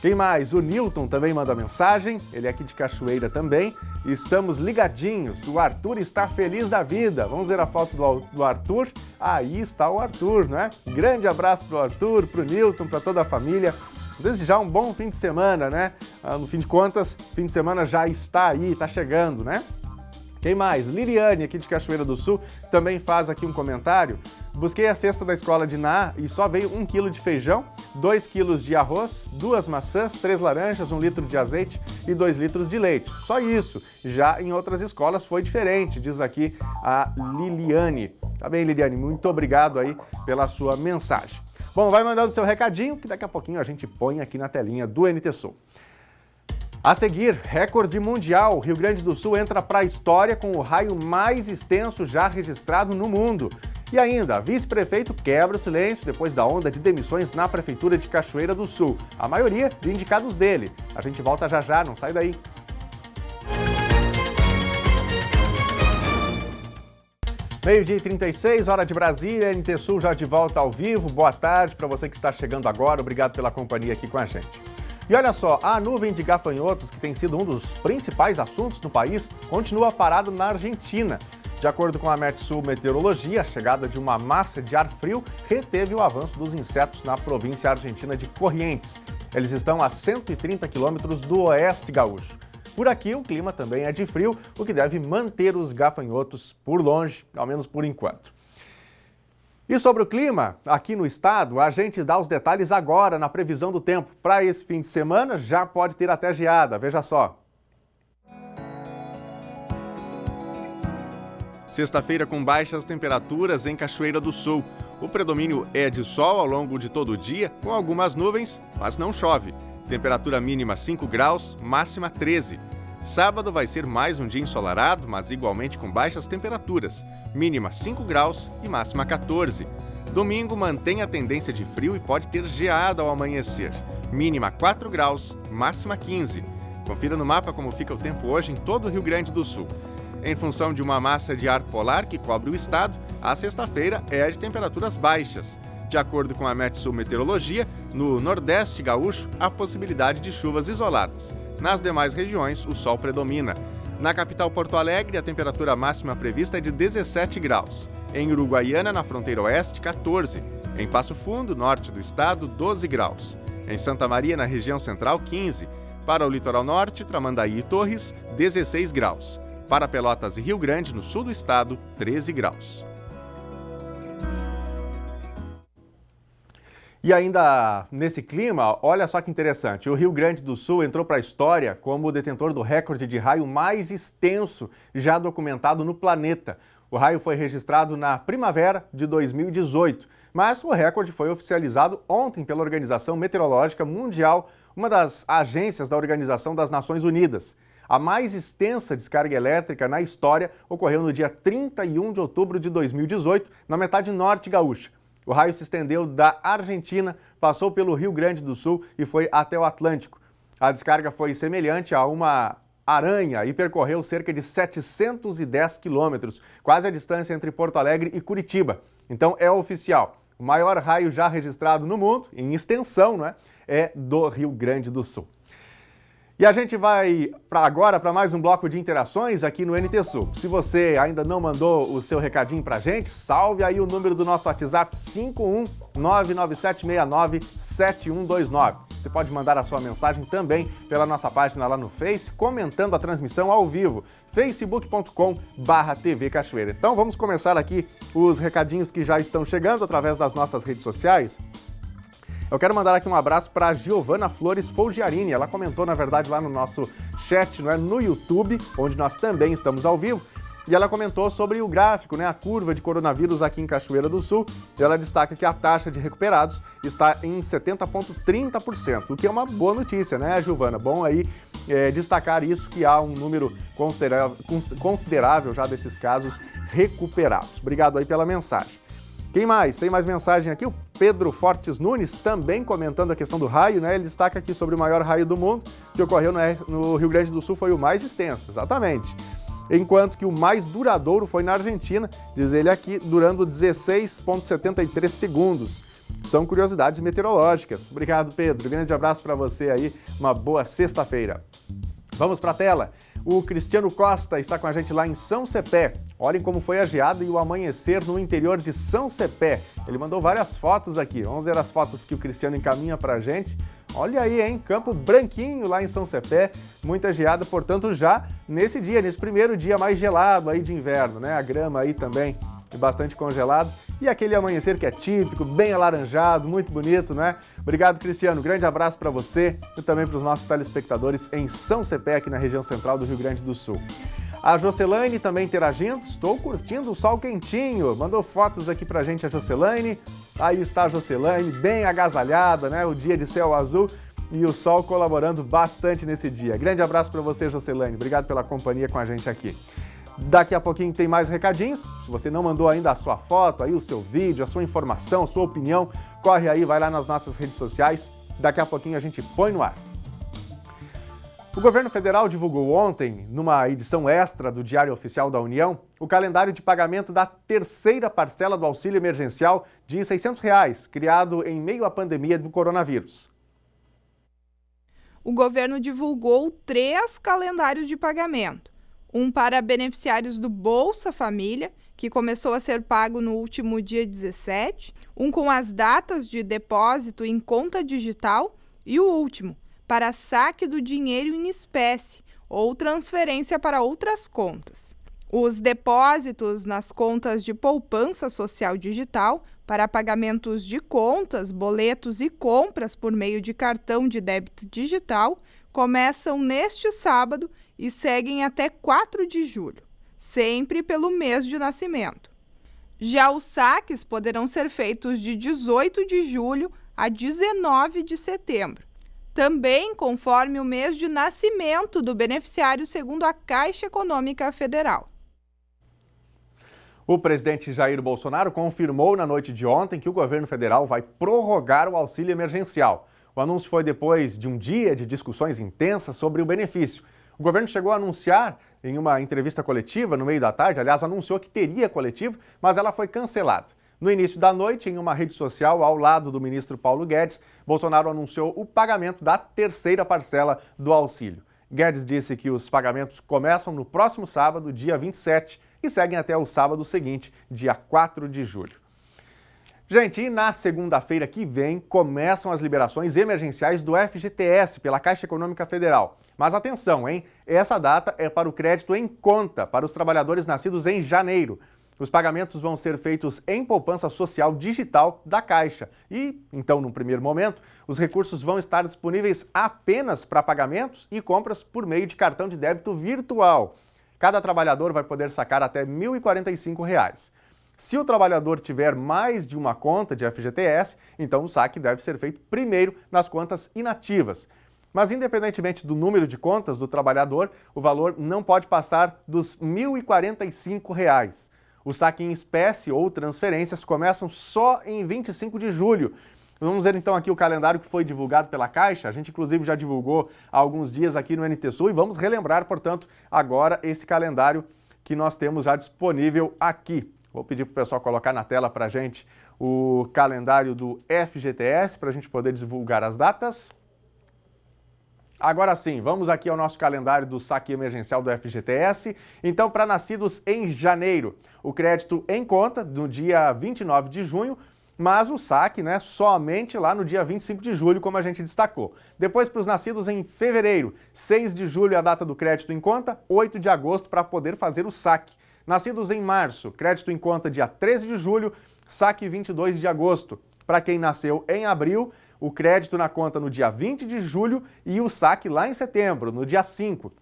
Quem mais? O Newton também manda mensagem. Ele é aqui de Cachoeira também. Estamos ligadinhos. O Arthur está feliz da vida. Vamos ver a foto do Arthur. Aí está o Arthur, Grande abraço para o Arthur, para o Newton, para toda a família. Desejar um bom fim de semana, No fim de contas, fim de semana já está aí, está chegando, Quem mais? Liliane, aqui de Cachoeira do Sul, também faz aqui um comentário. Busquei a cesta da escola de Ná e só veio 1 quilo de feijão, 2 quilos de arroz, 2 maçãs, 3 laranjas, 1 litro de azeite e 2 litros de leite. Só isso. Já em outras escolas foi diferente, diz aqui a Liliane. Tá bem, Liliane? Muito obrigado aí pela sua mensagem. Bom, vai mandando seu recadinho que daqui a pouquinho a gente põe aqui na telinha do NT Sul. A seguir, recorde mundial. Rio Grande do Sul entra para a história com o raio mais extenso já registrado no mundo. E ainda, vice-prefeito quebra o silêncio depois da onda de demissões na Prefeitura de Cachoeira do Sul. A maioria de indicados dele. A gente volta já já, não sai daí. Meio-dia e 36, hora de Brasília, NT Sul já de volta ao vivo. Boa tarde para você que está chegando agora. Obrigado pela companhia aqui com a gente. E olha só, a nuvem de gafanhotos, que tem sido um dos principais assuntos no país, continua parada na Argentina. De acordo com a Metsul Meteorologia, a chegada de uma massa de ar frio reteve o avanço dos insetos na província argentina de Corrientes. Eles estão a 130 quilômetros do oeste gaúcho. Por aqui, o clima também é de frio, o que deve manter os gafanhotos por longe, ao menos por enquanto. E sobre o clima, aqui no estado, a gente dá os detalhes agora na previsão do tempo. Para esse fim de semana, já pode ter até geada, veja só. Sexta-feira com baixas temperaturas em Cachoeira do Sul. O predomínio é de sol ao longo de todo o dia, com algumas nuvens, mas não chove. Temperatura mínima 5 graus, máxima 13. Sábado vai ser mais um dia ensolarado, mas igualmente com baixas temperaturas. Mínima 5 graus e máxima 14. Domingo mantém a tendência de frio e pode ter geada ao amanhecer. Mínima 4 graus, máxima 15. Confira no mapa como fica o tempo hoje em todo o Rio Grande do Sul. Em função de uma massa de ar polar que cobre o estado, a sexta-feira é de temperaturas baixas. De acordo com a Metsul Meteorologia, no Nordeste gaúcho há possibilidade de chuvas isoladas. Nas demais regiões, o sol predomina. Na capital Porto Alegre, a temperatura máxima prevista é de 17 graus. Em Uruguaiana, na fronteira oeste, 14. Em Passo Fundo, norte do estado, 12 graus. Em Santa Maria, na região central, 15. Para o litoral norte, Tramandaí e Torres, 16 graus. Para Pelotas e Rio Grande, no sul do estado, 13 graus. E ainda nesse clima, olha só que interessante, o Rio Grande do Sul entrou para a história como o detentor do recorde de raio mais extenso já documentado no planeta. O raio foi registrado na primavera de 2018, mas o recorde foi oficializado ontem pela Organização Meteorológica Mundial, uma das agências da Organização das Nações Unidas. A mais extensa descarga elétrica na história ocorreu no dia 31 de outubro de 2018, na metade norte gaúcha. O raio se estendeu da Argentina, passou pelo Rio Grande do Sul e foi até o Atlântico. A descarga foi semelhante a uma aranha e percorreu cerca de 710 quilômetros, quase a distância entre Porto Alegre e Curitiba. Então é oficial. O maior raio já registrado no mundo, em extensão, é do Rio Grande do Sul. E a gente vai agora para mais um bloco de interações aqui no NT Sul. Se você ainda não mandou o seu recadinho para a gente, salve aí o número do nosso WhatsApp 51997697129. Você pode mandar a sua mensagem também pela nossa página lá no Face, comentando a transmissão ao vivo, facebook.com/TV Cachoeira. Então vamos começar aqui os recadinhos que já estão chegando através das nossas redes sociais. Eu quero mandar aqui um abraço para a Giovana Flores Folgiarini. Ela comentou, na verdade, lá no nosso chat, no YouTube, onde nós também estamos ao vivo. E ela comentou sobre o gráfico, a curva de coronavírus aqui em Cachoeira do Sul. E ela destaca que a taxa de recuperados está em 70,30%, o que é uma boa notícia, Giovana? Bom aí destacar isso, que há um número considerável já desses casos recuperados. Obrigado aí pela mensagem. Quem mais? Tem mais mensagem aqui, o Pedro Fortes Nunes, também comentando a questão do raio, Ele destaca aqui sobre o maior raio do mundo, que ocorreu no Rio Grande do Sul, foi o mais extenso, exatamente. Enquanto que o mais duradouro foi na Argentina, diz ele aqui, durando 16,73 segundos. São curiosidades meteorológicas. Obrigado, Pedro. Grande abraço para você aí, uma boa sexta-feira. Vamos para a tela. O Cristiano Costa está com a gente lá em São Cepé. Olhem como foi a geada e o amanhecer no interior de São Cepé. Ele mandou várias fotos aqui. Vamos ver as fotos que o Cristiano encaminha para a gente. Olha aí, hein? Campo branquinho lá em São Cepé, muita geada, portanto, já nesse dia, nesse primeiro dia mais gelado aí de inverno, né? A grama aí também bastante congelado e aquele amanhecer que é típico, bem alaranjado, muito bonito, né? Obrigado, Cristiano. Grande abraço para você e também para os nossos telespectadores em São Cepé, aqui na região central do Rio Grande do Sul. A Jocelaine também interagindo, estou curtindo o sol quentinho, mandou fotos aqui pra gente a Jocelaine, aí está a Jocelaine, bem agasalhada, né, o dia de céu azul e o sol colaborando bastante nesse dia. Grande abraço para você, Jocelaine, obrigado pela companhia com a gente aqui. Daqui a pouquinho tem mais recadinhos, se você não mandou ainda a sua foto, aí o seu vídeo, a sua informação, a sua opinião, corre aí, vai lá nas nossas redes sociais, daqui a pouquinho a gente põe no ar. O governo federal divulgou ontem, numa edição extra do Diário Oficial da União, o calendário de pagamento da terceira parcela do auxílio emergencial de R$ 600, criado em meio à pandemia do coronavírus. O governo divulgou 3 calendários de pagamento. Um para beneficiários do Bolsa Família, que começou a ser pago no último dia 17, um com as datas de depósito em conta digital e o último, para saque do dinheiro em espécie ou transferência para outras contas. Os depósitos nas contas de poupança social digital para pagamentos de contas, boletos e compras por meio de cartão de débito digital começam neste sábado e seguem até 4 de julho, sempre pelo mês de nascimento. Já os saques poderão ser feitos de 18 de julho a 19 de setembro. Também conforme o mês de nascimento do beneficiário, segundo a Caixa Econômica Federal. O presidente Jair Bolsonaro confirmou na noite de ontem que o governo federal vai prorrogar o auxílio emergencial. O anúncio foi depois de um dia de discussões intensas sobre o benefício. O governo chegou a anunciar em uma entrevista coletiva no meio da tarde, aliás, anunciou que teria coletivo, mas ela foi cancelada. No início da noite, em uma rede social ao lado do ministro Paulo Guedes, Bolsonaro anunciou o pagamento da terceira parcela do auxílio. Guedes disse que os pagamentos começam no próximo sábado, dia 27, e seguem até o sábado seguinte, dia 4 de julho. Gente, e na segunda-feira que vem começam as liberações emergenciais do FGTS pela Caixa Econômica Federal. Mas atenção, hein? Essa data é para o crédito em conta para os trabalhadores nascidos em janeiro. Os pagamentos vão ser feitos em poupança social digital da Caixa. E, então, num primeiro momento, os recursos vão estar disponíveis apenas para pagamentos e compras por meio de cartão de débito virtual. Cada trabalhador vai poder sacar até R$ 1.045. Se o trabalhador tiver mais de uma conta de FGTS, então o saque deve ser feito primeiro nas contas inativas. Mas, independentemente do número de contas do trabalhador, o valor não pode passar dos R$ 1.045. O saque em espécie ou transferências começam só em 25 de julho. Vamos ver então aqui o calendário que foi divulgado pela Caixa. A gente inclusive já divulgou há alguns dias aqui no NT Sul e vamos relembrar, portanto, agora esse calendário que nós temos já disponível aqui. Vou pedir para o pessoal colocar na tela para a gente o calendário do FGTS para a gente poder divulgar as datas. Agora sim, vamos aqui ao nosso calendário do saque emergencial do FGTS. Então, para nascidos em janeiro, o crédito em conta no dia 29 de junho, mas o saque, né, somente lá no dia 25 de julho, como a gente destacou. Depois, para os nascidos em fevereiro, 6 de julho é a data do crédito em conta, 8 de agosto para poder fazer o saque. Nascidos em março, crédito em conta dia 13 de julho, saque 22 de agosto. Para quem nasceu em abril, o crédito na conta no dia 20 de julho e o saque lá em setembro, no dia 5.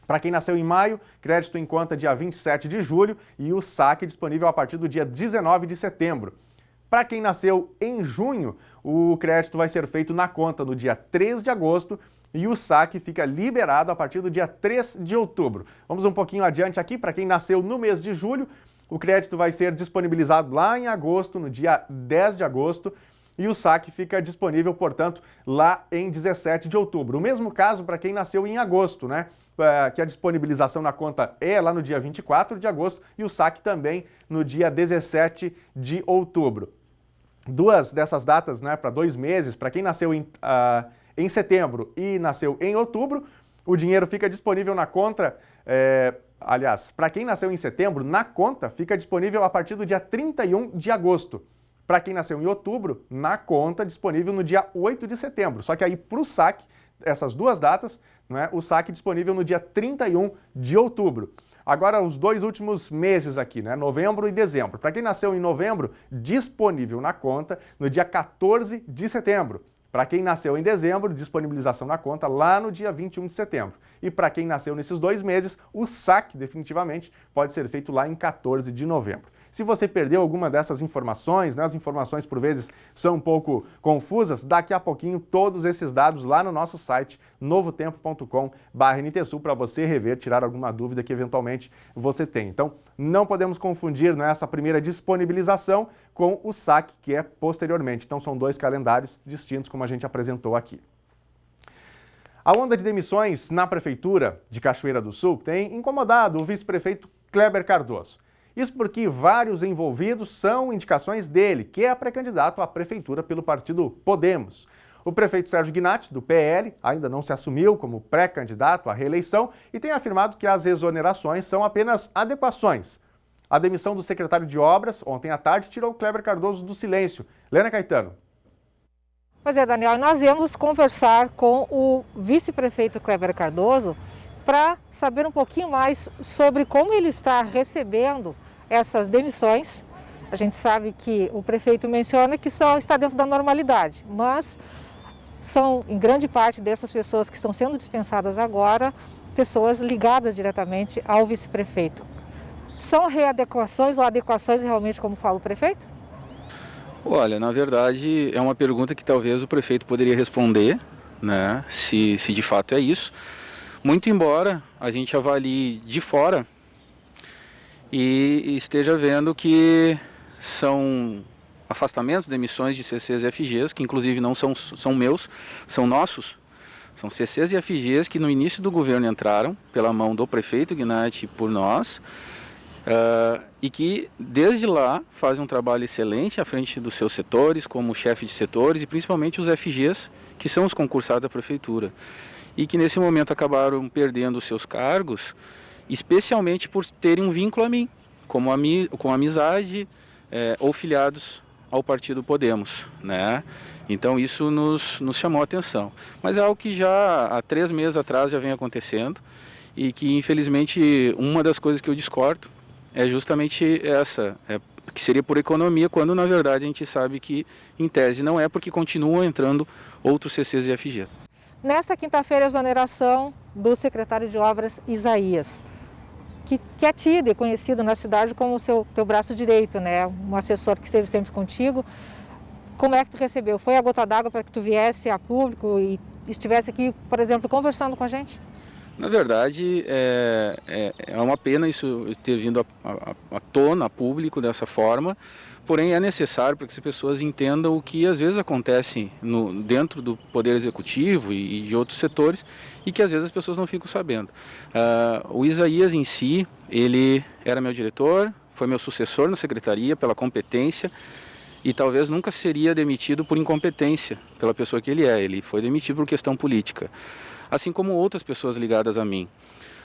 Para quem nasceu em maio, crédito em conta dia 27 de julho e o saque disponível a partir do dia 19 de setembro. Para quem nasceu em junho, o crédito vai ser feito na conta no dia 3 de agosto e o saque fica liberado a partir do dia 3 de outubro. Vamos um pouquinho adiante aqui, para quem nasceu no mês de julho, o crédito vai ser disponibilizado lá em agosto, no dia 10 de agosto, e o saque fica disponível, portanto, lá em 17 de outubro. O mesmo caso para quem nasceu em agosto, né? Que a disponibilização na conta é lá no dia 24 de agosto e o saque também no dia 17 de outubro. Duas dessas datas, né, para 2 meses, para quem nasceu em setembro e nasceu em outubro, o dinheiro fica disponível na conta, aliás, para quem nasceu em setembro, na conta fica disponível a partir do dia 31 de agosto. Para quem nasceu em outubro, na conta disponível no dia 8 de setembro. Só que aí para o saque, essas duas datas, né, o saque disponível no dia 31 de outubro. Agora, os 2 últimos meses aqui, né, novembro e dezembro. Para quem nasceu em novembro, disponível na conta no dia 14 de setembro. Para quem nasceu em dezembro, disponibilização na conta lá no dia 21 de setembro. E para quem nasceu nesses 2 meses, o saque definitivamente pode ser feito lá em 14 de novembro. Se você perdeu alguma dessas informações, né, as informações por vezes são um pouco confusas, daqui a pouquinho todos esses dados lá no nosso site novotempo.com/NTSul para você rever, tirar alguma dúvida que eventualmente você tem. Então, não podemos confundir, né, essa primeira disponibilização com o saque que é posteriormente. Então, são 2 calendários distintos, como a gente apresentou aqui. A onda de demissões na Prefeitura de Cachoeira do Sul tem incomodado o vice-prefeito Kleber Cardoso. Isso porque vários envolvidos são indicações dele, que é pré-candidato à Prefeitura pelo partido Podemos. O prefeito Sérgio Gnatti, do PL, ainda não se assumiu como pré-candidato à reeleição e tem afirmado que as exonerações são apenas adequações. A demissão do secretário de Obras, ontem à tarde, tirou Kleber Cardoso do silêncio. Lena Caetano. Pois é, Daniel, nós viemos conversar com o vice-prefeito Kleber Cardoso para saber um pouquinho mais sobre como ele está recebendo essas demissões. A gente sabe que o prefeito menciona que só está dentro da normalidade, mas são, em grande parte dessas pessoas que estão sendo dispensadas agora, pessoas ligadas diretamente ao vice-prefeito. São readequações ou adequações realmente, como fala o prefeito? Olha, na verdade é uma pergunta que talvez o prefeito poderia responder, né, se de fato é isso. Muito embora a gente avalie de fora e esteja vendo que são afastamentos, demissões de CCs e FGs, que inclusive não são meus, são nossos. São CCs e FGs que no início do governo entraram pela mão do prefeito Gnatti por nós, e que desde lá fazem um trabalho excelente à frente dos seus setores, como chefe de setores e principalmente os FGs, que são os concursados da prefeitura. E que nesse momento acabaram perdendo os seus cargos, especialmente por terem um vínculo a mim, com amizade ou filiados ao partido Podemos, né? Então isso nos chamou a atenção. Mas é algo que já há 3 meses atrás já vem acontecendo e que infelizmente uma das coisas que eu discordo é justamente essa, que seria por economia, quando na verdade a gente sabe que em tese não é, porque continuam entrando outros CCs e FG. Nesta quinta-feira, a exoneração do secretário de Obras, Isaías, que é tido e conhecido na cidade como o teu braço direito, né? Um assessor que esteve sempre contigo. Como é que tu recebeu? Foi a gota d'água para que tu viesse a público e estivesse aqui, por exemplo, conversando com a gente? Na verdade, é uma pena isso ter vindo à tona, a público dessa forma, porém é necessário para que as pessoas entendam o que às vezes acontece dentro do Poder Executivo e de outros setores e que às vezes as pessoas não ficam sabendo. O Isaías em si, ele era meu diretor, foi meu sucessor na secretaria pela competência e talvez nunca seria demitido por incompetência pela pessoa que ele é. Ele foi demitido por questão política, assim como outras pessoas ligadas a mim.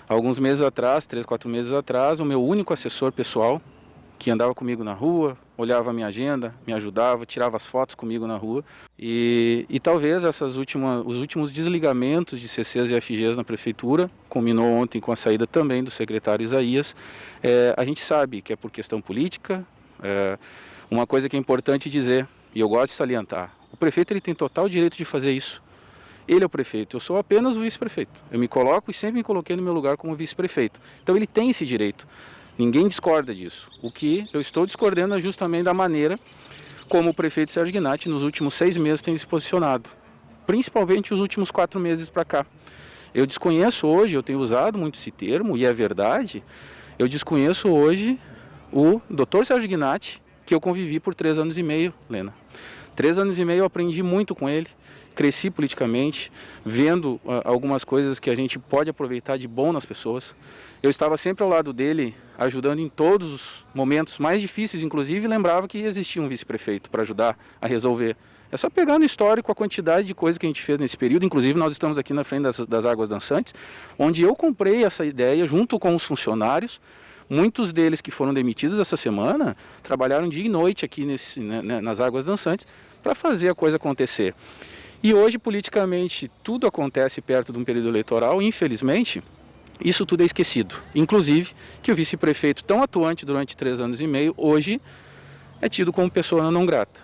Alguns meses atrás, 3, 4 meses atrás, o meu único assessor pessoal, que andava comigo na rua, olhava a minha agenda, me ajudava, tirava as fotos comigo na rua. E talvez os últimos desligamentos de CCs e FGs na prefeitura, culminou ontem com a saída também do secretário Isaías, a gente sabe que é por questão política. Uma coisa que é importante dizer, e eu gosto de salientar, o prefeito ele tem total direito de fazer isso. Ele é o prefeito, eu sou apenas o vice-prefeito. Eu me coloco e sempre me coloquei no meu lugar como vice-prefeito. Então ele tem esse direito. Ninguém discorda disso. O que eu estou discordando é justamente da maneira como o prefeito Sérgio Gnatti nos últimos 6 meses tem se posicionado. Principalmente os últimos 4 meses para cá. Eu desconheço hoje, eu tenho usado muito esse termo, e é verdade, eu desconheço hoje o Dr. Sérgio Gnatti, que eu convivi por 3 anos e meio, Lena. 3 anos e meio eu aprendi muito com ele. Cresci politicamente, vendo algumas coisas que a gente pode aproveitar de bom nas pessoas. Eu estava sempre ao lado dele, ajudando em todos os momentos mais difíceis, inclusive, e lembrava que existia um vice-prefeito para ajudar a resolver. É só pegar no histórico a quantidade de coisas que a gente fez nesse período. Inclusive, nós estamos aqui na frente das Águas Dançantes, onde eu comprei essa ideia junto com os funcionários Muitos deles que foram demitidos essa semana trabalharam dia e noite aqui nas Águas Dançantes para fazer a coisa acontecer. E hoje, politicamente, tudo acontece perto de um período eleitoral, infelizmente, isso tudo é esquecido. Inclusive, que o vice-prefeito tão atuante durante 3 anos e meio, hoje é tido como pessoa não grata.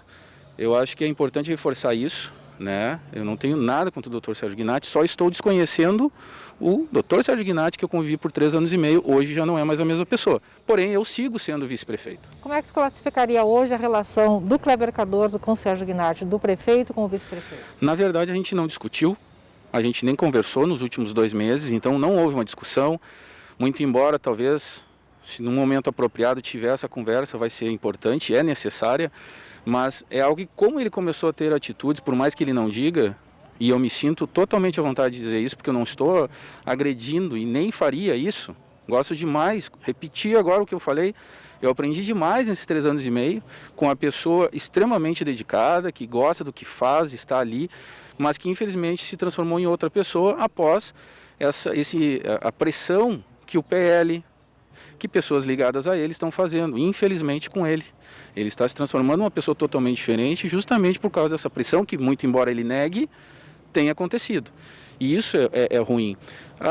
Eu acho que é importante reforçar isso, né? Eu não tenho nada contra o Dr. Sérgio Gnatti, só estou desconhecendo o Dr. Sérgio Gnatti, que eu convivi por 3 anos e meio, hoje já não é mais a mesma pessoa. Porém, eu sigo sendo vice-prefeito. Como é que tu classificaria hoje a relação do Kleber Cardoso com o Sérgio Gnatti, do prefeito com o vice-prefeito? Na verdade, a gente não discutiu, a gente nem conversou nos últimos 2 meses, então não houve uma discussão, muito embora talvez, se num momento apropriado tiver essa conversa, vai ser importante, é necessária, mas é algo que, como ele começou a ter atitudes, por mais que ele não diga, e eu me sinto totalmente à vontade de dizer isso, porque eu não estou agredindo e nem faria isso. Gosto demais, repetir agora o que eu falei, eu aprendi demais nesses 3 anos e meio, com uma pessoa extremamente dedicada, que gosta do que faz, está ali, mas que infelizmente se transformou em outra pessoa após a pressão que o PL, que pessoas ligadas a ele estão fazendo, infelizmente com ele. Ele está se transformando em uma pessoa totalmente diferente, justamente por causa dessa pressão que, muito embora ele negue, tem acontecido. E isso é ruim.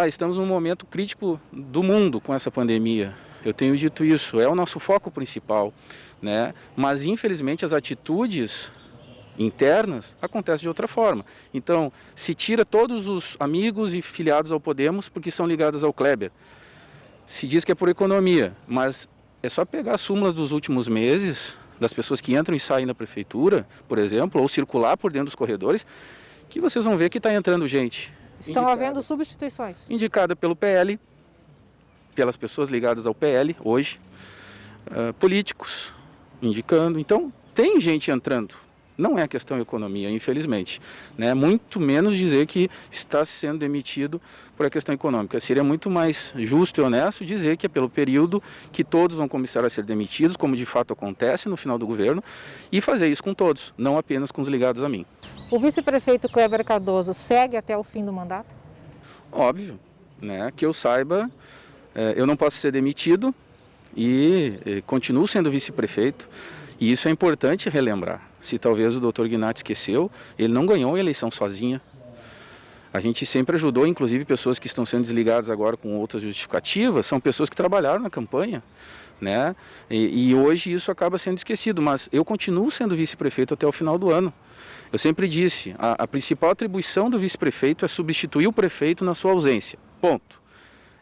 Estamos num momento crítico do mundo com essa pandemia. Eu tenho dito isso, é o nosso foco principal, né? Mas, infelizmente, as atitudes internas acontecem de outra forma. Então, se tira todos os amigos e filiados ao Podemos porque são ligados ao Kleber. Se diz que é por economia, mas é só pegar as súmulas dos últimos meses, das pessoas que entram e saem da prefeitura, por exemplo, ou circular por dentro dos corredores, que vocês vão ver que está entrando gente. Estão havendo substituições. Indicada pelo PL, pelas pessoas ligadas ao PL hoje, políticos indicando. Então, tem gente entrando. Não é questão de economia, infelizmente, né? Muito menos dizer que está sendo demitido por a questão econômica. Seria muito mais justo e honesto dizer que é pelo período que todos vão começar a ser demitidos, como de fato acontece no final do governo, e fazer isso com todos, não apenas com os ligados a mim. O vice-prefeito Kleber Cardoso segue até o fim do mandato? Óbvio, né? Que eu saiba, eu não posso ser demitido e continuo sendo vice-prefeito, e isso é importante relembrar. Se talvez o Dr. Gnatti esqueceu, ele não ganhou a eleição sozinho. A gente sempre ajudou, inclusive pessoas que estão sendo desligadas agora com outras justificativas, são pessoas que trabalharam na campanha, né? E hoje isso acaba sendo esquecido, mas eu continuo sendo vice-prefeito até o final do ano. Eu sempre disse, a principal atribuição do vice-prefeito é substituir o prefeito na sua ausência, ponto.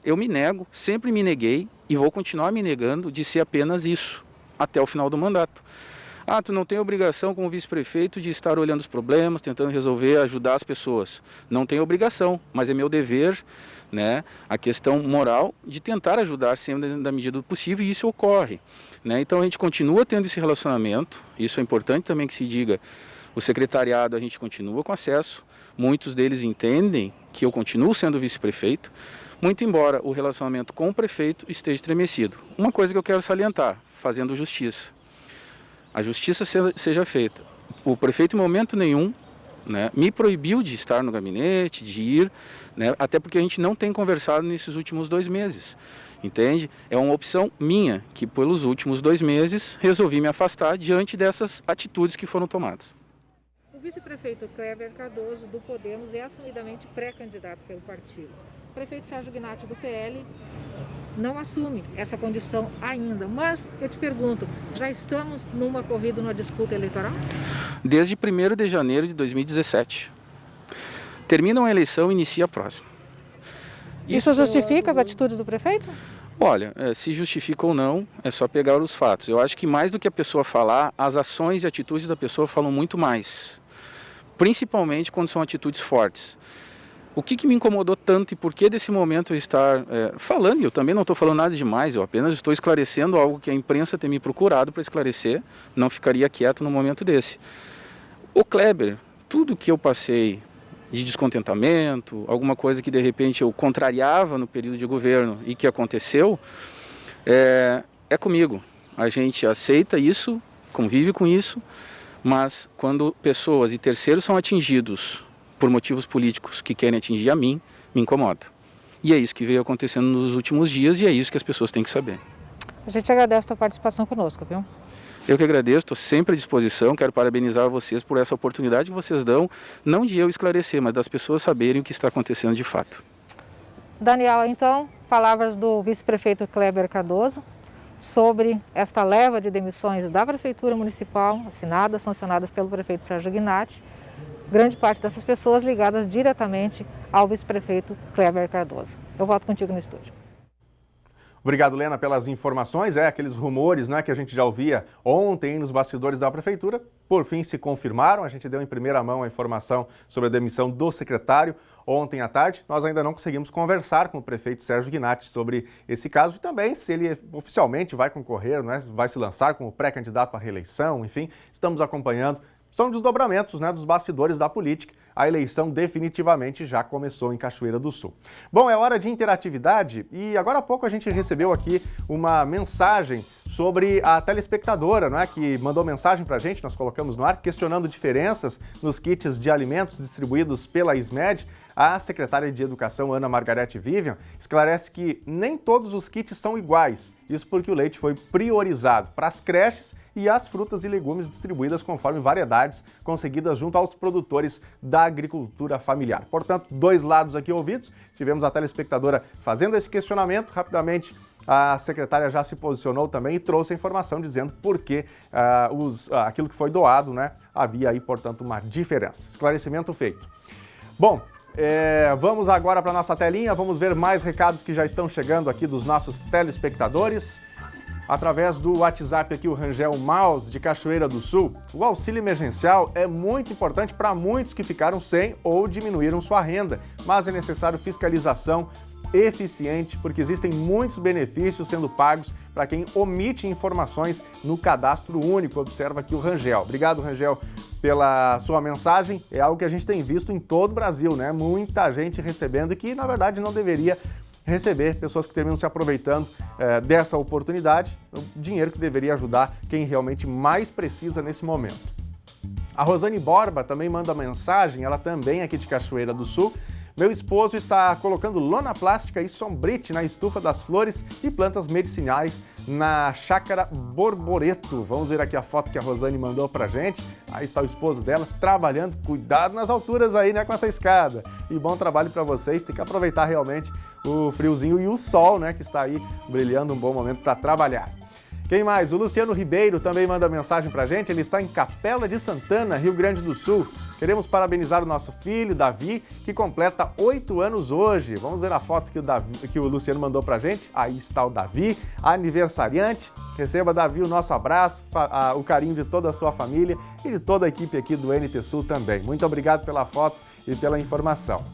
Eu me nego, sempre me neguei e vou continuar me negando de ser apenas isso, até o final do mandato. Tu não tem obrigação como vice-prefeito de estar olhando os problemas, tentando resolver, ajudar as pessoas. Não tem obrigação, mas é meu dever, né, a questão moral de tentar ajudar sempre na medida do possível, e isso ocorre, né? Então a gente continua tendo esse relacionamento, isso é importante também que se diga. O secretariado a gente continua com acesso, muitos deles entendem que eu continuo sendo vice-prefeito, muito embora o relacionamento com o prefeito esteja estremecido. Uma coisa que eu quero salientar, fazendo justiça. A justiça seja feita. O prefeito, em momento nenhum, né, me proibiu de estar no gabinete, de ir, né, até porque a gente não tem conversado nesses últimos 2 meses, entende? É uma opção minha, que pelos últimos 2 meses resolvi me afastar diante dessas atitudes que foram tomadas. O vice-prefeito Kleber Cardoso, do Podemos, é assumidamente pré-candidato pelo partido. O prefeito Sérgio Gnatti, do PL, não assume essa condição ainda. Mas, eu te pergunto, já estamos numa corrida, numa disputa eleitoral? Desde 1º de janeiro de 2017. Termina uma eleição e inicia a próxima. Isso justifica as atitudes do prefeito? Olha, se justifica ou não, é só pegar os fatos. Eu acho que mais do que a pessoa falar, as ações e atitudes da pessoa falam muito mais. Principalmente quando são atitudes fortes. O que me incomodou tanto e por que desse momento eu estar falando, e eu também não estou falando nada demais, eu apenas estou esclarecendo algo que a imprensa tem me procurado para esclarecer, não ficaria quieto num momento desse. O Kleber, tudo que eu passei de descontentamento, alguma coisa que de repente eu contrariava no período de governo e que aconteceu, é comigo. A gente aceita isso, convive com isso, mas quando pessoas e terceiros são atingidos por motivos políticos que querem atingir a mim, me incomoda. E é isso que veio acontecendo nos últimos dias e é isso que as pessoas têm que saber. A gente agradece a tua participação conosco, viu? Eu que agradeço, estou sempre à disposição, quero parabenizar vocês por essa oportunidade que vocês dão, não de eu esclarecer, mas das pessoas saberem o que está acontecendo de fato. Daniel, então, palavras do vice-prefeito Kleber Cardoso sobre esta leva de demissões da Prefeitura Municipal, assinadas, sancionadas pelo prefeito Sérgio Gnatti, grande parte dessas pessoas ligadas diretamente ao vice-prefeito Kleber Cardoso. Eu volto contigo no estúdio. Obrigado, Lena, pelas informações. Aqueles rumores, né, que a gente já ouvia ontem nos bastidores da Prefeitura, por fim se confirmaram. A gente deu em primeira mão a informação sobre a demissão do secretário ontem à tarde. Nós ainda não conseguimos conversar com o prefeito Sérgio Gnatti sobre esse caso e também se ele oficialmente vai concorrer, né, vai se lançar como pré-candidato à reeleição, enfim, estamos acompanhando. São desdobramentos, né, dos bastidores da política. A eleição definitivamente já começou em Cachoeira do Sul. Bom, é hora de interatividade e agora há pouco a gente recebeu aqui uma mensagem sobre a telespectadora, né, que mandou mensagem para a gente, nós colocamos no ar, questionando diferenças nos kits de alimentos distribuídos pela ISMED. A secretária de Educação, Ana Margarete Vivian, esclarece que nem todos os kits são iguais. Isso porque o leite foi priorizado para as creches e as frutas e legumes distribuídas conforme variedades conseguidas junto aos produtores da agricultura familiar. Portanto, dois lados aqui ouvidos. Tivemos a telespectadora fazendo esse questionamento. Rapidamente, a secretária já se posicionou também e trouxe a informação dizendo por que aquilo que foi doado, né, havia aí, portanto, uma diferença. Esclarecimento feito. Bom, vamos agora para a nossa telinha, vamos ver mais recados que já estão chegando aqui dos nossos telespectadores. Através do WhatsApp aqui, o Rangel Maus, de Cachoeira do Sul. O auxílio emergencial é muito importante para muitos que ficaram sem ou diminuíram sua renda, mas é necessário fiscalização eficiente, porque existem muitos benefícios sendo pagos para quem omite informações no cadastro único. Observa aqui o Rangel. Obrigado, Rangel, pela sua mensagem. É algo que a gente tem visto em todo o Brasil, né? Muita gente recebendo e que, na verdade, não deveria receber, pessoas que terminam se aproveitando dessa oportunidade, o dinheiro que deveria ajudar quem realmente mais precisa nesse momento. A Rosane Borba também manda mensagem, ela também é aqui de Cachoeira do Sul. Meu esposo está colocando lona plástica e sombrite na estufa das flores e plantas medicinais na chácara Borboreto. Vamos ver aqui a foto que a Rosane mandou pra gente. Aí está o esposo dela trabalhando. Cuidado nas alturas aí, né, com essa escada. E bom trabalho para vocês. Tem que aproveitar realmente o friozinho e o sol, né, que está aí brilhando, um bom momento para trabalhar. Quem mais? O Luciano Ribeiro também manda mensagem pra gente. Ele está em Capela de Santana, Rio Grande do Sul. Queremos parabenizar o nosso filho, Davi, que completa 8 anos hoje. Vamos ver a foto que o Luciano mandou pra gente. Aí está o Davi, aniversariante. Receba, Davi, o nosso abraço, o carinho de toda a sua família e de toda a equipe aqui do NT Sul também. Muito obrigado pela foto e pela informação.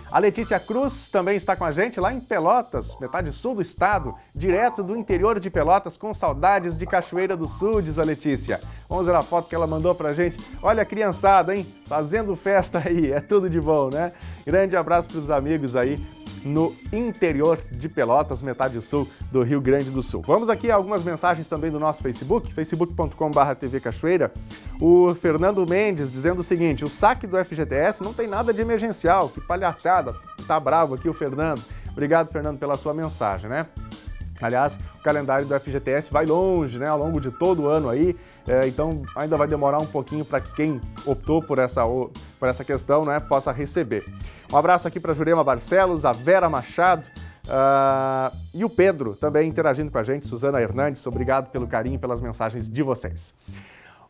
A Letícia Cruz também está com a gente lá em Pelotas, metade sul do estado, direto do interior de Pelotas, com saudades de Cachoeira do Sul, diz a Letícia. Vamos ver a foto que ela mandou pra gente. Olha a criançada, hein? Fazendo festa aí, é tudo de bom, né? Grande abraço para os amigos aí no interior de Pelotas, metade sul do Rio Grande do Sul. Vamos aqui a algumas mensagens também do nosso Facebook, facebook.com/TV Cachoeira. O Fernando Mendes dizendo o seguinte: o saque do FGTS não tem nada de emergencial, que palhaçada, tá bravo aqui o Fernando. Obrigado, Fernando, pela sua mensagem, né? Aliás, o calendário do FGTS vai longe, né, ao longo de todo o ano aí, então ainda vai demorar um pouquinho para que quem optou por essa questão, né, possa receber. Um abraço aqui para a Jurema Barcelos, a Vera Machado e o Pedro também interagindo com a gente, Suzana Hernandes, obrigado pelo carinho e pelas mensagens de vocês.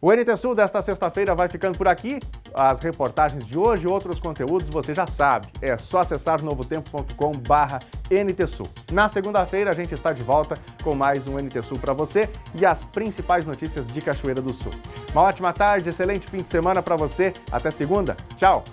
O NT Sul desta sexta-feira vai ficando por aqui. As reportagens de hoje e outros conteúdos você já sabe. É só acessar novotempo.com/NT Sul. Na segunda-feira a gente está de volta com mais um NT Sul para você e as principais notícias de Cachoeira do Sul. Uma ótima tarde, excelente fim de semana para você. Até segunda. Tchau!